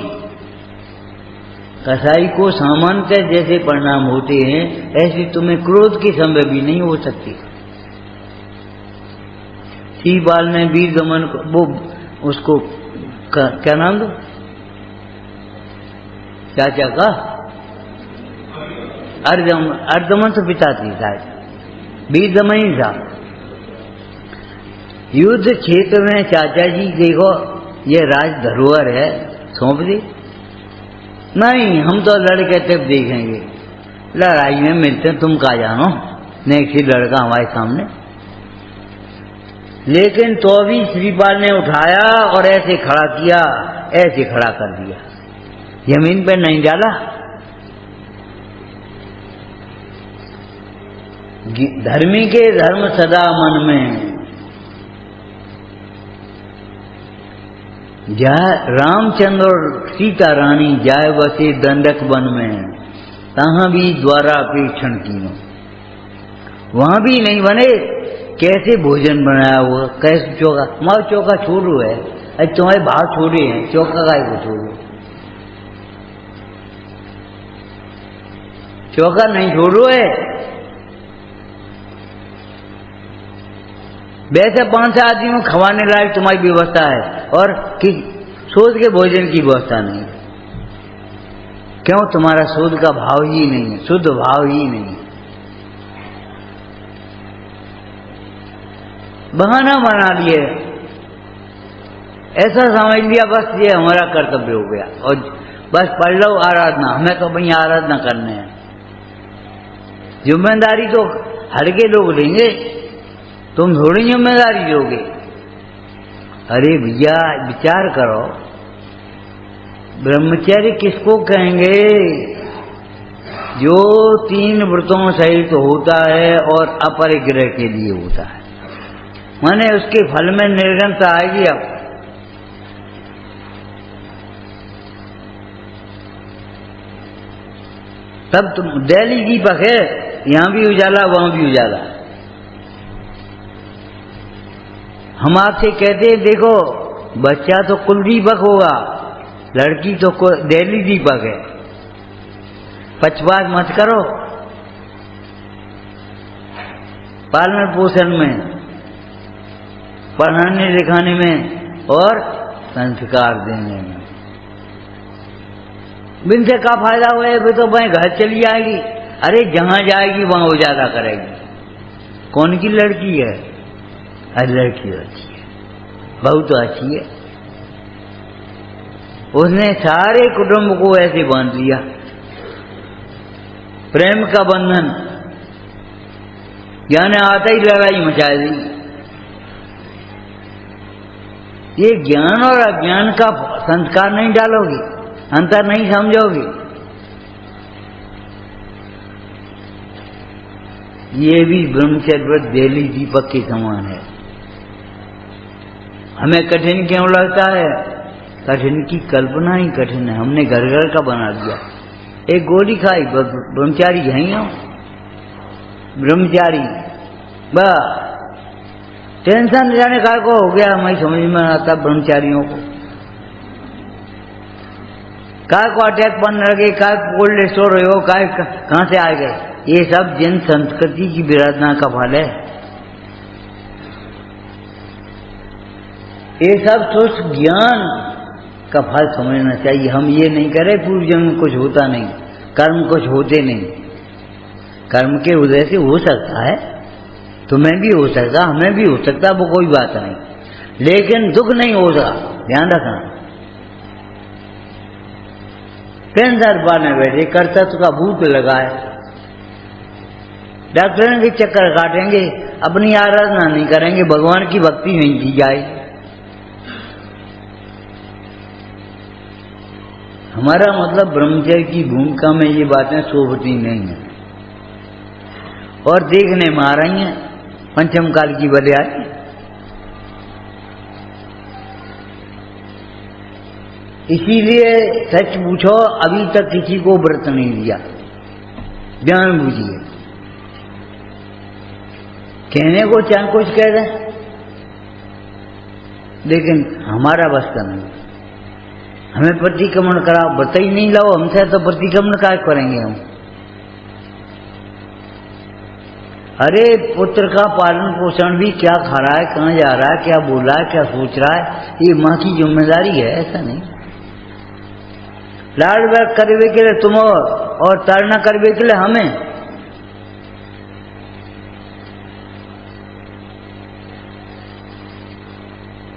कसाई को सामान्य जैसे परिणाम होते हैं ऐसे तुम्हें क्रोध के समय भी नहीं हो सकती। शिवपाल ने वीर दमन को, वो उसको क्या नाम दो, चाचा का अर्दमन तो पिता थी शायद, वीर दमन ही था। युद्ध क्षेत्र में चाचा जी देखो ये राज धरोहर है, सौंप दी। नहीं, हम तो लड़के तब देखेंगे, लड़ाई में मिलते तुम कहा जानो, नेक्स्ट लड़का हमारे सामने। लेकिन तो भी श्रीपाल ने उठाया और ऐसे खड़ा किया, ऐसे खड़ा कर दिया, जमीन पर नहीं डाला। धर्मी के धर्म सदा मन में। रामचंद्र और सीता रानी जाय बसे दंडक वन में, तहां भी द्वारा अपेक्षण कियो। वहां भी नहीं बने, कैसे भोजन बनाया हुआ, कैसे चौका, तुम्हारा चौका छोड़ू है, अरे तुम्हारे भाव छोड़े हैं, चौका गाय को छोड़ो, चौका नहीं छोड़ो है। वैसे 5 आदमी में खवाने लायक तुम्हारी व्यवस्था है और कि शोध के भोजन की व्यवस्था नहीं। क्यों? तुम्हारा शोध का भाव ही नहीं है, शुद्ध भाव ही नहीं है। बहाना बना लिए, ऐसा समझ लिया बस ये हमारा कर्तव्य हो गया और बस पढ़ लो आराधना, हमें तो भाई आराधना करने हैं। जिम्मेदारी तो हर के लोग लेंगे, तुम थोड़ी जिम्मेदारी लोगे। अरे भैया विचार करो, ब्रह्मचर्य किसको कहेंगे? जो 3 व्रतों सहित होता है और अपरिग्रह के लिए होता है, माने उसके फल में निर्गमता आएगी। अब तब तुम दिल्ली दीपक है, यहाँ भी उजाला वहां भी उजाला। हम आपसे कहते हैं देखो बच्चा तो कुल दीपक होगा, लड़की तो दिल्ली दीपक है। पक्षपात मत करो पालन पोषण में, पढ़ाने लिखाने में और संस्कार देने में। बिन से का फायदा हुआ है, वे तो वहीं घर चली जाएगी। अरे जहां जाएगी वहां उजाला करेगी। कौन की लड़की है? अरे लड़की अच्छी है, बहू तो अच्छी है। उसने सारे कुटुंब को ऐसे बांध दिया, प्रेम का बंधन, ज्ञान आता ही लड़ाई मचा दी। ये ज्ञान और अज्ञान का संस्कार नहीं डालोगे, अंतर नहीं समझोगे, ये भी ब्रह्मचर्य दिल्ली दीपक के समान है। हमें कठिन क्यों लगता है? कठिन की कल्पना ही कठिन है, हमने घर घर का बना दिया। एक गोली खाई, ब्रह्मचारी यही हो, ब्रह्मचारी बस टेंशन जाने का को हो गया। मैं समझ में आता ब्रह्मचारियों को काय को अटैक बनने लगे, काय कोल्ड स्टोर हो, काय कहां से आ गए। ये सब जन संस्कृति की विराधना का फल है। ये सब तुच्छ ज्ञान का फल समझना चाहिए। हम ये नहीं करें पूर्व जन्म में कुछ होता नहीं, कर्म कुछ होते नहीं। कर्म के उदय से हो सकता है, तुम्हें भी हो सकता, हमें भी हो सकता, वो कोई बात नहीं, लेकिन दुख नहीं होगा, ध्यान रखना। कैंसर पाने बैठे कर्तव्य का भूत लगाए, डॉक्टरों के चक्कर काटेंगे, अपनी आराधना नहीं करेंगे, भगवान की भक्ति नहीं की जाए। हमारा मतलब ब्रह्मचर्य की भूमिका में ये बातें शोभती नहीं है और देखने में आ रही हैं पंचम काल की बलियारी। इसीलिए सच पूछो, अभी तक किसी को व्रत नहीं दिया, ध्यान बूझिए। कहने को चाहे कुछ कह दें, लेकिन हमारा बस का नहीं। हमें प्रतिक्रमण कराओ, व्रत ही नहीं लाओ हमसे, तो प्रतिक्रमण क्या करेंगे हम? अरे पुत्र का पालन पोषण भी क्या खा रहा है, कहाँ जा रहा है, क्या बोल रहा है, क्या सोच रहा है, ये माँ की जिम्मेदारी है, ऐसा नहीं। लाड बैग करवे के लिए तुम और ताड़ना करवे के लिए हमें।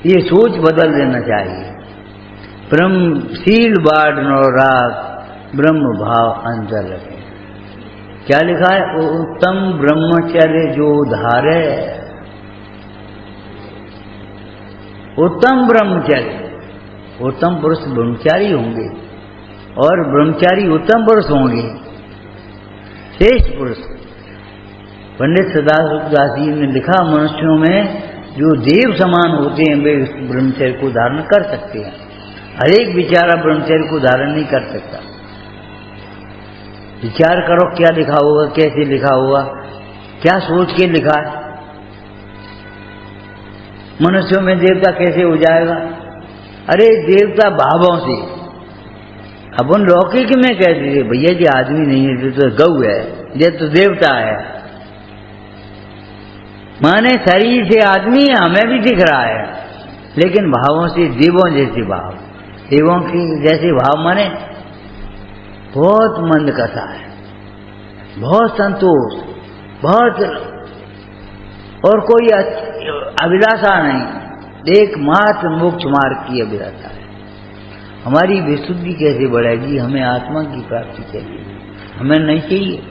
ये सोच बदल देना चाहिए। ब्रह्मशील बाढ़ नो राग, ब्रह्म भाव अंतर रखे। क्या लिखा है? उत्तम ब्रह्मचर्य जो धारे, उत्तम ब्रह्मचर्य, उत्तम पुरुष ब्रह्मचारी होंगे और ब्रह्मचारी उत्तम पुरुष होंगे, श्रेष्ठ पुरुष। पंडित सदाशिवदास जी ने लिखा, मनुष्यों में जो देव समान होते हैं वे ब्रह्मचर्य को धारण कर सकते हैं। हर एक बेचारा ब्रह्मचर्य को धारण नहीं कर सकता। विचार करो क्या लिखा होगा, कैसे लिखा होगा, क्या सोच के लिखा है। मनुष्यों में देवता कैसे हो जाएगा? अरे देवता भावों से। अब उन लौकिक में कह दीजिए भैया जी आदमी नहीं है, तो गऊ है, ये तो देवता है। माने शरीर से आदमी है, हमें भी दिख रहा है, लेकिन भावों से देवों जैसे भाव, देवों की जैसे भाव माने बहुत मंद कथा है, बहुत संतोष, बहुत, और कोई अभिलाषा नहीं, एकमात्र मोक्ष मार्ग की अभिलाषा है। हमारी विशुद्धि कैसे बढ़ेगी? हमें आत्मा की प्राप्ति चाहिए, हमें नहीं चाहिए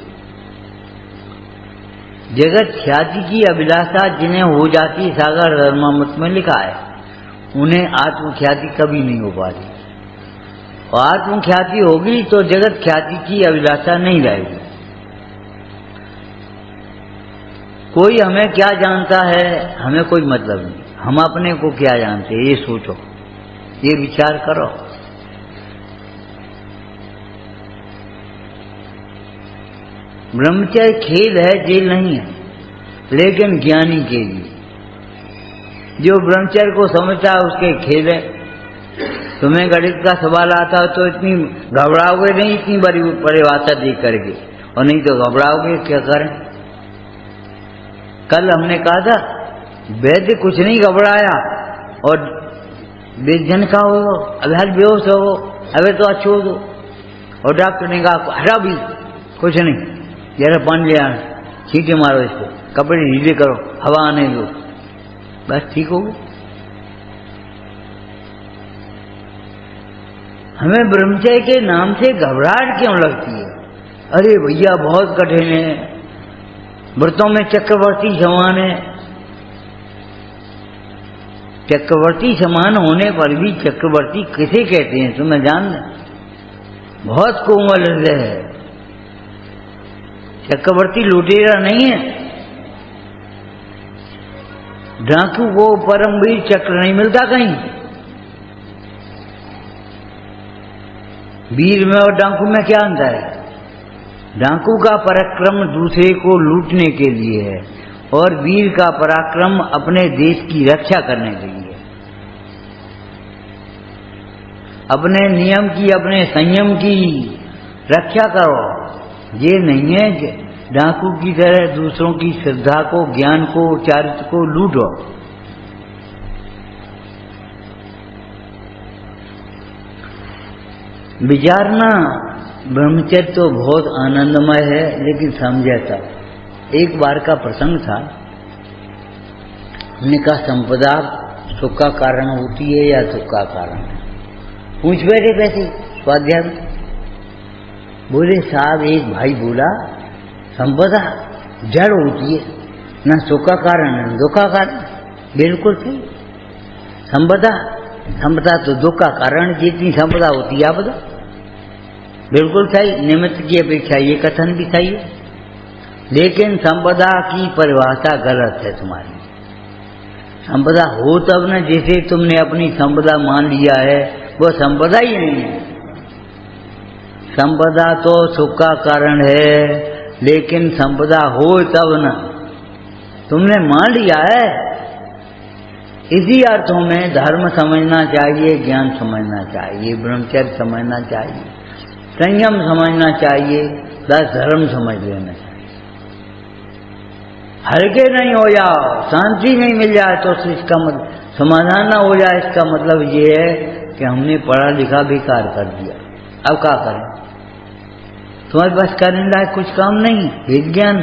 जगत ख्याति की अभिलाषा। जिन्हें हो जाती, सागर धर्मामृत में लिखा है, उन्हें आत्मख्याति कभी नहीं हो पाती। और आत्मख्याति होगी तो जगत ख्याति की अभिलाषा नहीं रहेगी। कोई हमें क्या जानता है, हमें कोई मतलब नहीं। हम अपने को क्या जानते हैं, ये सोचो, ये विचार करो। ब्रह्मचर्य खेल है, जेल नहीं है, लेकिन ज्ञानी के लिए। जो ब्रह्मचर्य को समझता है उसके खेल है। तुम्हें गणित का सवाल आता है तो इतनी घबराओगे नहीं, इतनी बड़ी परिभाषा देख करके, और नहीं तो घबराओगे। क्या करें? कल हमने कहा था वैद्य कुछ नहीं घबराया और बेजन का हो, अभी बेहोश हो, अबे तो अच्छो हो दो, और डॉक्टर ने कहा हटा भी कुछ नहीं, जरा पानी ले आना, छींटे मारो इसको, कपड़े ढीले करो, हवा आने दो, बस ठीक हो गया। हमें ब्रह्मचर्य के नाम से घबराहट क्यों लगती है? अरे भैया बहुत कठिन है, व्रतों में चक्रवर्ती समान है। चक्रवर्ती समान होने पर भी चक्रवर्ती किसे कहते हैं तुम्हें जान लें? बहुत कोमल हृदय है। चक्रवर्ती लुटेरा नहीं है। डाकू को परमवीर चक्र नहीं मिलता कहीं। वीर में और डाकू में क्या अंतर है? डाकू का पराक्रम दूसरे को लूटने के लिए है और वीर का पराक्रम अपने देश की रक्षा करने के लिए। अपने नियम की, अपने संयम की रक्षा करो। ये नहीं है कि डाकू की तरह दूसरों की श्रद्धा को, ज्ञान को, चारित्र को लूटो। विचारना ब्रह्मचर्य तो बहुत आनंदमय है, लेकिन समझा था। एक बार का प्रसंग था, हमने कहा संपदा सुख का कारण होती है या दुख का कारण है? पूछ बैठे वैसे स्वाध्याय में। बोले साहब, एक भाई बोला संपदा जड़ होती है, ना सुख का कारण है दुख का कारण। बिल्कुल सही। संपदा तो दुख का कारण, जितनी संपदा होती है आपदा। बिल्कुल सही। निमित्त की अपेक्षा ये कथन भी सही है, लेकिन संपदा की परिभाषा गलत है तुम्हारी। संपदा हो तब न, जैसे तुमने अपनी संपदा मान लिया है वो संपदा ही नहीं है। संपदा तो सुख का कारण है, लेकिन संपदा हो तब न, तुमने मान लिया है। इसी अर्थों में धर्म समझना चाहिए, ज्ञान समझना चाहिए, ब्रह्मचर्य समझना चाहिए, संयम समझना चाहिए, बस धर्म समझ लेना चाहिए। हल्के नहीं हो जाओ, शांति नहीं मिल जाए तो इसका समाधान ना हो जाए, इसका मतलब ये है कि हमने पढ़ा लिखा बेकार कर दिया। अब क्या करें? तुम्हारे पास करने लायक कुछ काम नहीं। विज्ञान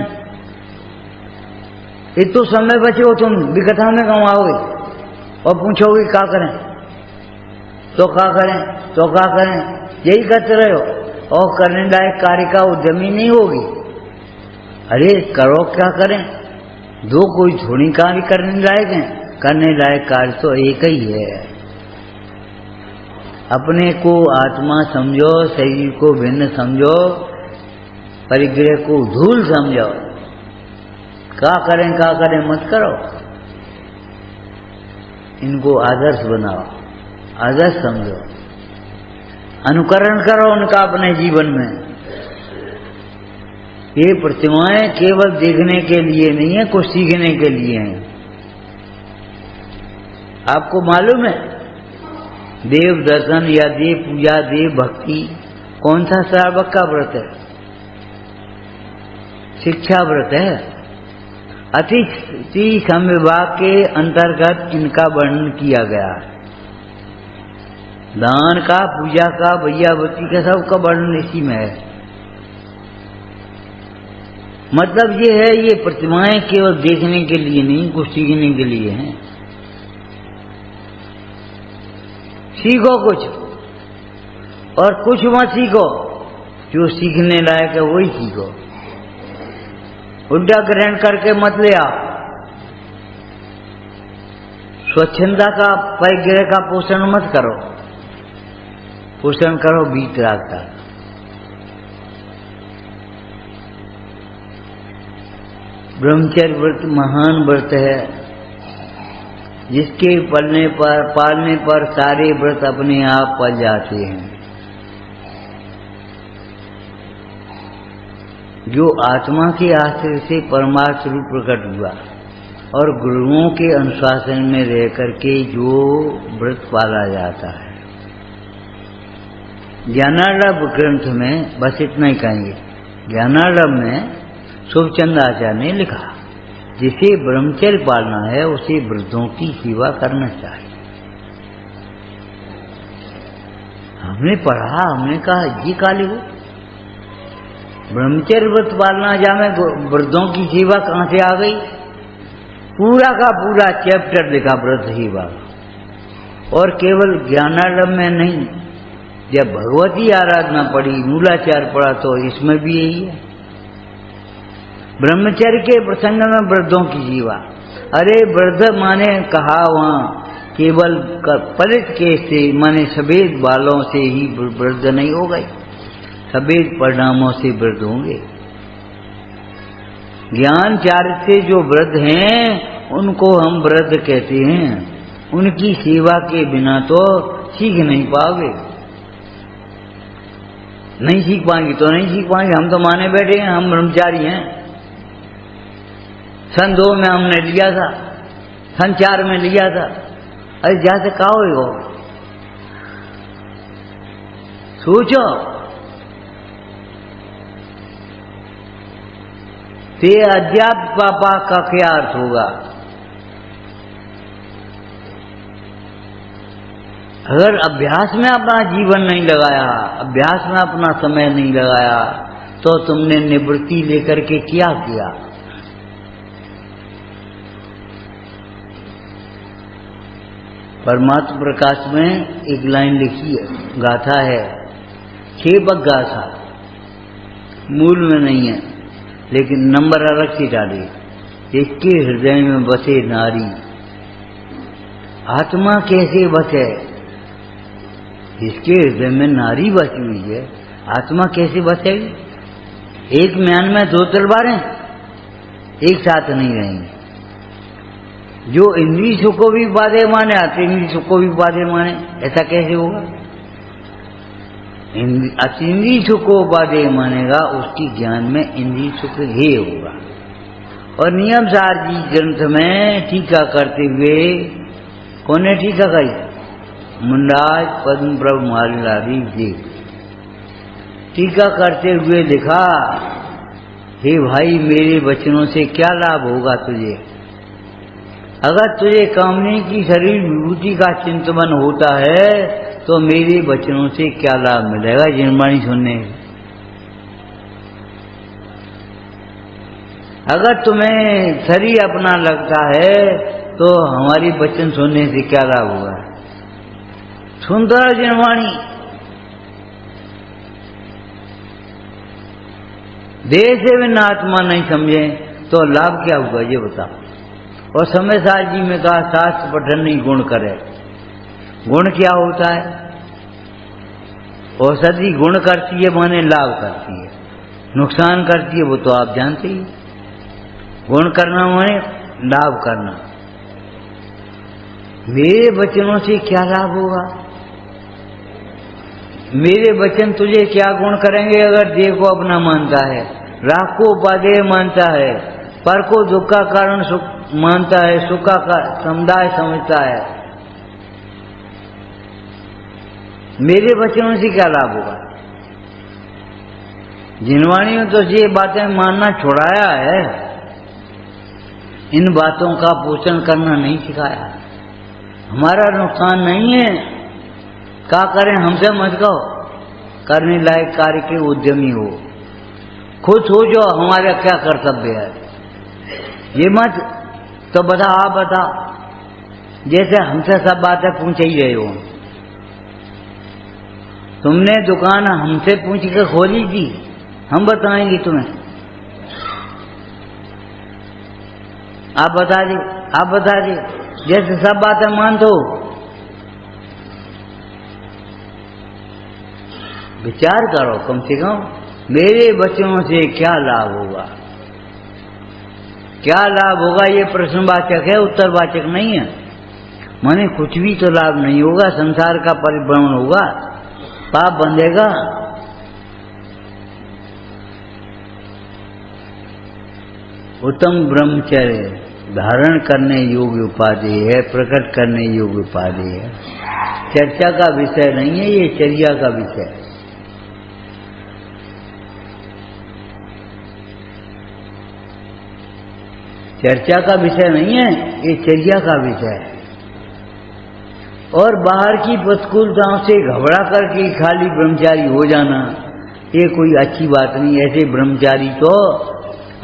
एक तो समय बचे हो, तुम विकथा में कमाओगे और पूछोगे क्या करें तो क्या करें तो क्या करें, यही करते रहे हो और करने लायक कार्य का उद्यमी नहीं होगी। अरे करो, क्या करें? दो कोई थोड़ी कार्य करने लायक है। करने लायक कार्य तो एक ही है। अपने को आत्मा समझो, शरीर को भिन्न समझो, परिग्रह को धूल समझो। क्या करें मत करो। इनको आदर्श बनाओ, आदर्श समझो, अनुकरण करो उनका अपने जीवन में। ये प्रतिमाएं केवल देखने के लिए नहीं है, कुछ सीखने के लिए हैं। आपको मालूम है देव दर्शन या देव पूजा, देव भक्ति कौन सा श्रावक का व्रत है? शिक्षा व्रत है। अतिथि संविभाग के अंतर्गत इनका वर्णन किया गया है। दान का, पूजा का, भैयावती का, सबका वर्णन इसी में है। मतलब ये है, ये प्रतिमाएं केवल देखने के लिए नहीं, कुछ सीखने के लिए हैं। सीखो कुछ और कुछ मत सीखो, जो सीखने लायक है वही सीखो। उल्टा ग्रहण करके मत ले आओ। स्वच्छंदा का, परिग्रह का पोषण मत करो, पोषण करो वीतराग का। ब्रह्मचर्य व्रत महान व्रत है, जिसके पालने पर सारे व्रत अपने आप पल जाते हैं। जो आत्मा के आश्रय से परमार्थ रूप प्रकट हुआ और गुरुओं के अनुशासन में रह करके जो व्रत पाला जाता है। ज्ञानार्णव ग्रंथ में बस इतना ही कहेंगे। ज्ञानार्णव में शुभचंद आचार्य ने लिखा, जिसे ब्रह्मचर्य पालना है उसे वृद्धों की सेवा करना चाहिए। हमने पढ़ा, हमने कहा ये काले हो ब्रह्मचर्य व्रत पालना जामे वृद्धों की सेवा कहां से आ गई? पूरा का पूरा चैप्टर लिखा व्रत सेवा, और केवल ज्ञानार्णव में नहीं, जब भगवती आराधना पढ़ी, मूलाचार पढ़ा तो इसमें भी यही है। ब्रह्मचर्य के प्रसंग में वृद्धों की सेवा। अरे वृद्ध माने कहा वहां केवल पलित केश से माने सफेद बालों से ही वृद्ध नहीं हो गए, सफेद परिणामों से वृद्ध होंगे। ज्ञान चार्य से जो वृद्ध हैं उनको हम वृद्ध कहते हैं। उनकी सेवा के बिना तो सीख नहीं पाओगे, नहीं सीख पाएंगे तो नहीं सीख पाएंगे। हम तो माने बैठे हैं हम ब्रह्मचारी हैं। सन 2 में हमने लिया था, सन 4 में लिया था। अरे जाते का हो सोचो, ते अध्यात्म पापा का क्या अर्थ होगा? अगर अभ्यास में अपना जीवन नहीं लगाया, अभ्यास में अपना समय नहीं लगाया, तो तुमने निवृत्ति लेकर के क्या किया? परमात्मा प्रकाश में एक लाइन लिखी है, गाथा है, खेपक गाथा, मूल में नहीं है लेकिन नंबर अलग से डाले। इसके हृदय में बसे नारी, आत्मा कैसे बसे? इसके हृदय में नारी बसी हुई है, आत्मा कैसे बचेगी? एक म्यान में 2 तलवारें एक साथ नहीं रहेंगी। जो इंद्रिय सुख को भी बाधे माने, अतीन्द्रिय सुख को भी बाधे माने, ऐसा कैसे होगा? अतीन्द्रिय सुख को बाधे मानेगा, उसकी ज्ञान में इंद्रिय सुख ही होगा। और नियम सार जी ग्रंथ में टीका करते हुए, कौन ने टीका कही? मुंडाज पद्म प्रभु मालिलारी जी टीका करते हुए लिखा, हे भाई मेरे वचनों से क्या लाभ होगा तुझे? अगर तुझे कामनी की शरीर विभूति का चिंतन होता है तो मेरे वचनों से क्या लाभ मिलेगा जिनवाणी सुनने? अगर तुम्हें शरीर अपना लगता है तो हमारी वचन सुनने से क्या लाभ होगा? सुनता है जिनवाणी। देह से बिना आत्मा नहीं समझे तो लाभ क्या होगा ये बताओ। और समय सार जी में कहा, शास्त्र पठन नहीं गुण करे। गुण क्या होता है? औषधि गुण करती है माने लाभ करती है, नुकसान करती है वो तो आप जानते ही। गुण करना माने लाभ करना। मेरे वचनों से क्या लाभ होगा? मेरे वचन तुझे क्या गुण करेंगे? अगर देह को अपना मानता है, राग को उपादेय मानता है, पर को दुख का कारण सुख मानता है, सुख का समुदाय समझता है, मेरे वचनों से क्या लाभ होगा? जिनवाणियों तो ये बातें मानना छुड़ाया है, इन बातों का पोषण करना नहीं सिखाया। हमारा नुकसान नहीं है, क्या करें हमसे मत कहो, करने लायक कार्य के उद्यमी हो, खुद सोचो हमारा क्या कर्तव्य है। ये मत तो बता, आप बता, जैसे हमसे सब बातें पूछ ही रहे हो। तुमने दुकान हमसे पूछ के खोली थी, हम बताएंगे तुम्हें। आप बता दे, आप बता दे, जैसे सब बातें मानते हो। विचार करो कम से कम, मेरे बच्चों से क्या लाभ होगा? क्या लाभ होगा ये प्रश्नवाचक है, उत्तरवाचक नहीं है। माने कुछ भी तो लाभ नहीं होगा, संसार का परिभ्रमण होगा, पाप बंधेगा। उत्तम ब्रह्मचर्य धारण करने योग्य उपाधि है, प्रकट करने योग्य उपाधि है। चर्चा का विषय नहीं है, ये चर्या का विषय है। चर्चा का विषय नहीं है, ये चर्या का विषय है। और बाहर की प्रतिकूलताओं से घबरा करके खाली ब्रह्मचारी हो जाना, ये कोई अच्छी बात नहीं। ऐसे ब्रह्मचारी तो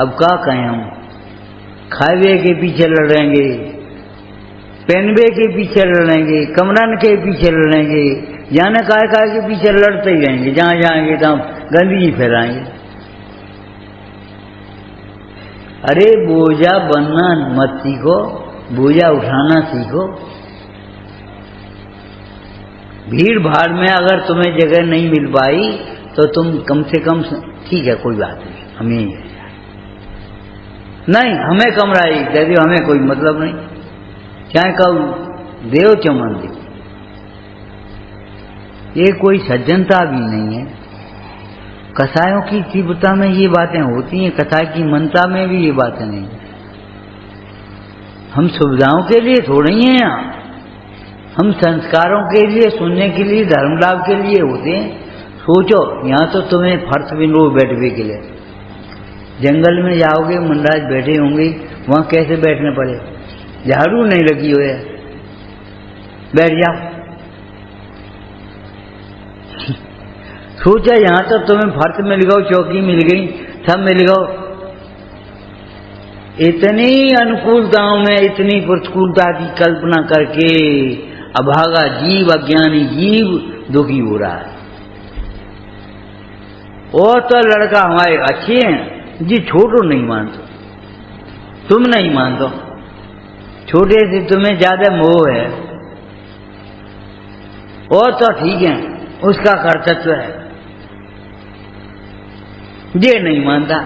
अब क्या कहें हम, खावे के पीछे लड़ेंगे, पहनवे के पीछे लड़ेंगे, कमरन के पीछे लड़ेंगे, जाने काय के पीछे लड़ते ही रहेंगे। जहां जाएंगे तहां गंदगी फैलाएंगे। अरे बोझा बनना मत सीखो, बोझा उठाना सीखो। भीड़ भाड़ में अगर तुम्हें जगह नहीं मिल पाई तो तुम कम से कम, ठीक है कोई बात नहीं, हमें नहीं, हमें कमरा ही दे दो, हमें कोई मतलब नहीं, चाहे कब देव चमन दे। ये कोई सज्जनता भी नहीं है। कसायों की तीव्रता में ये बातें होती हैं, कसाई की मनता में भी ये बातें नहीं है। हम सुविधाओं के लिए थोड़े ही हैं यहाँ, हम संस्कारों के लिए, सुनने के लिए, धर्म लाभ के लिए होते हैं। सोचो, यहाँ तो तुम्हें फर्श भी लो बैठने के लिए, जंगल में जाओगे मुंडाज बैठे होंगे, वहां कैसे बैठने पड़े, झाड़ू नहीं लगी हुई है, बैठ जाओ। सोचा यहाँ तो तुम्हें फर्श मिल गया, चौकी मिल गई, सब मिल गया। इतनी अनुकूलताओं में इतनी प्रतिकूलता की कल्पना करके अभागा जीव, अज्ञानी जीव दुखी हो रहा है। और तो लड़का हमारे अच्छे हैं जी, छोटो नहीं मानते, तुम नहीं मानते, छोटे से तुम्हें ज्यादा मोह है। और तो ठीक है, उसका कर्तव्य है, ये नहीं मानता।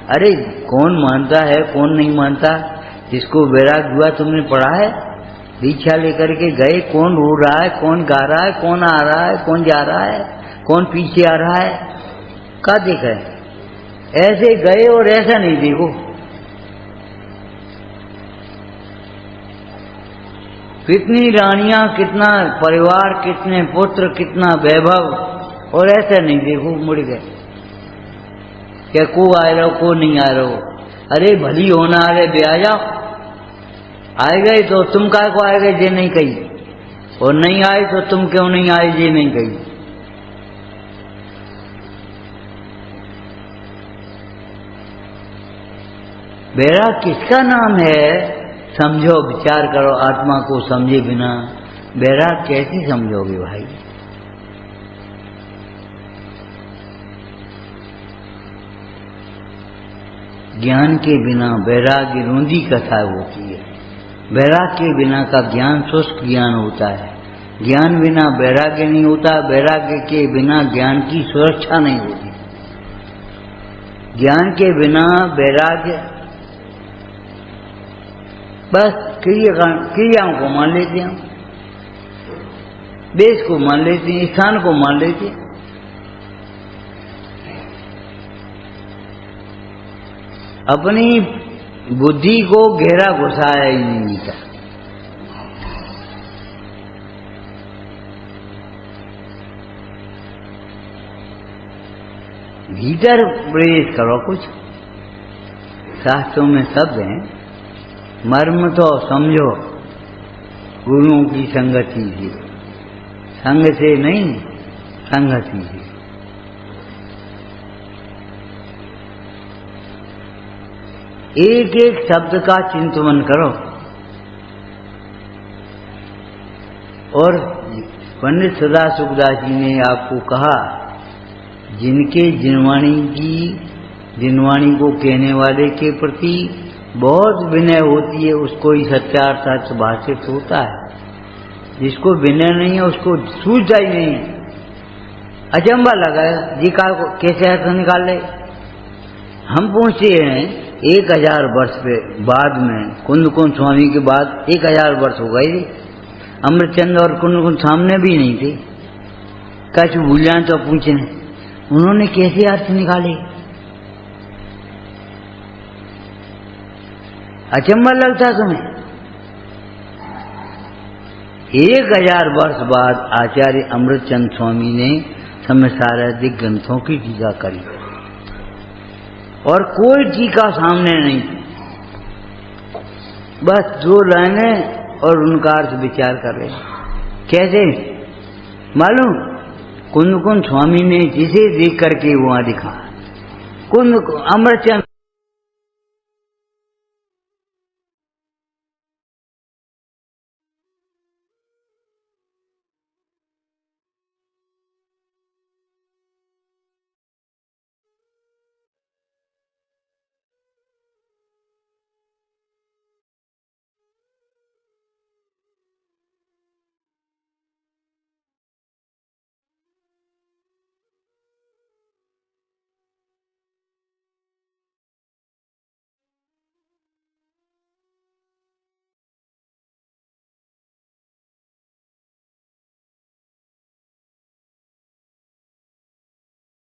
अरे कौन मानता है, कौन नहीं मानता? जिसको वैराग हुआ तुमने पढ़ा है, दीक्षा लेकर के गए, कौन रो रहा है, कौन गा रहा है, कौन आ रहा है, कौन जा रहा है, कौन पीछे आ रहा है, क्या देखा है? ऐसे गए और ऐसा नहीं देखो। कितनी रानियां, कितना परिवार, कितने पुत्र, कितना वैभव, और ऐसा नहीं देखो मुड़ गए क्या को आ रहो, को नहीं आ रहो। अरे भली होना, अरे ब्याह जाओ, आए गए तो तुम काय को आए गए ये नहीं कही, और नहीं आए तो तुम क्यों नहीं आए ये नहीं कही। वैराग किसका नाम है? समझो, विचार करो। आत्मा को समझे बिना वैराग कैसे समझोगे भाई? ज्ञान के बिना वैराग्य रूंधी कथा होती है। वैराग के बिना का ज्ञान शुष्क ज्ञान होता है। ज्ञान बिना वैराग्य नहीं होता, वैराग्य के बिना ज्ञान की सुरक्षा नहीं होती। ज्ञान के बिना वैराग्य बस क्रियाओं को मान लेते हैं, देश को मान लेते हैं, स्थान को मान लेते हैं। अपनी बुद्धि को गहरा घुसाया ही नहीं था। भीतर प्रवेश करो। कुछ शास्त्रों में शब्द हैं, मर्म तो समझो गुरुओं की संगति से, संग से नहीं, संगति से। एक एक शब्द का चिंतन करो। और पंडित सदा सुखदास जी ने आपको कहा, जिनके जिनवाणी को कहने वाले के प्रति बहुत विनय होती है, उसको ही सत्यार्थ भाषित होता है। जिसको विनय नहीं है उसको सूझता ही नहीं है। अचंबा लगा जी का कैसे अर्थ निकाल ले। हम पूछते हैं 1000 वर्ष पे बाद में, कुंदकुंज स्वामी के बाद 1000 वर्ष हो गए। अमृतचंद और कुंदकुंज सामने भी नहीं थे। कछ भूल जाए तो पूछे, उन्होंने कैसे अर्थ निकाले? अचंभा लगता तुम्हें? 1000 वर्ष बाद आचार्य अमृतचंद स्वामी ने समसाराधिक ग्रंथों की टीका करी और कोई टीका सामने नहीं, बस 2 लाइनें और उनका अर्थ विचार कर रहे। कैसे मालूम? कुंद कुंद स्वामी ने जिसे देख करके वहां दिखा, कुंद अमृतचंद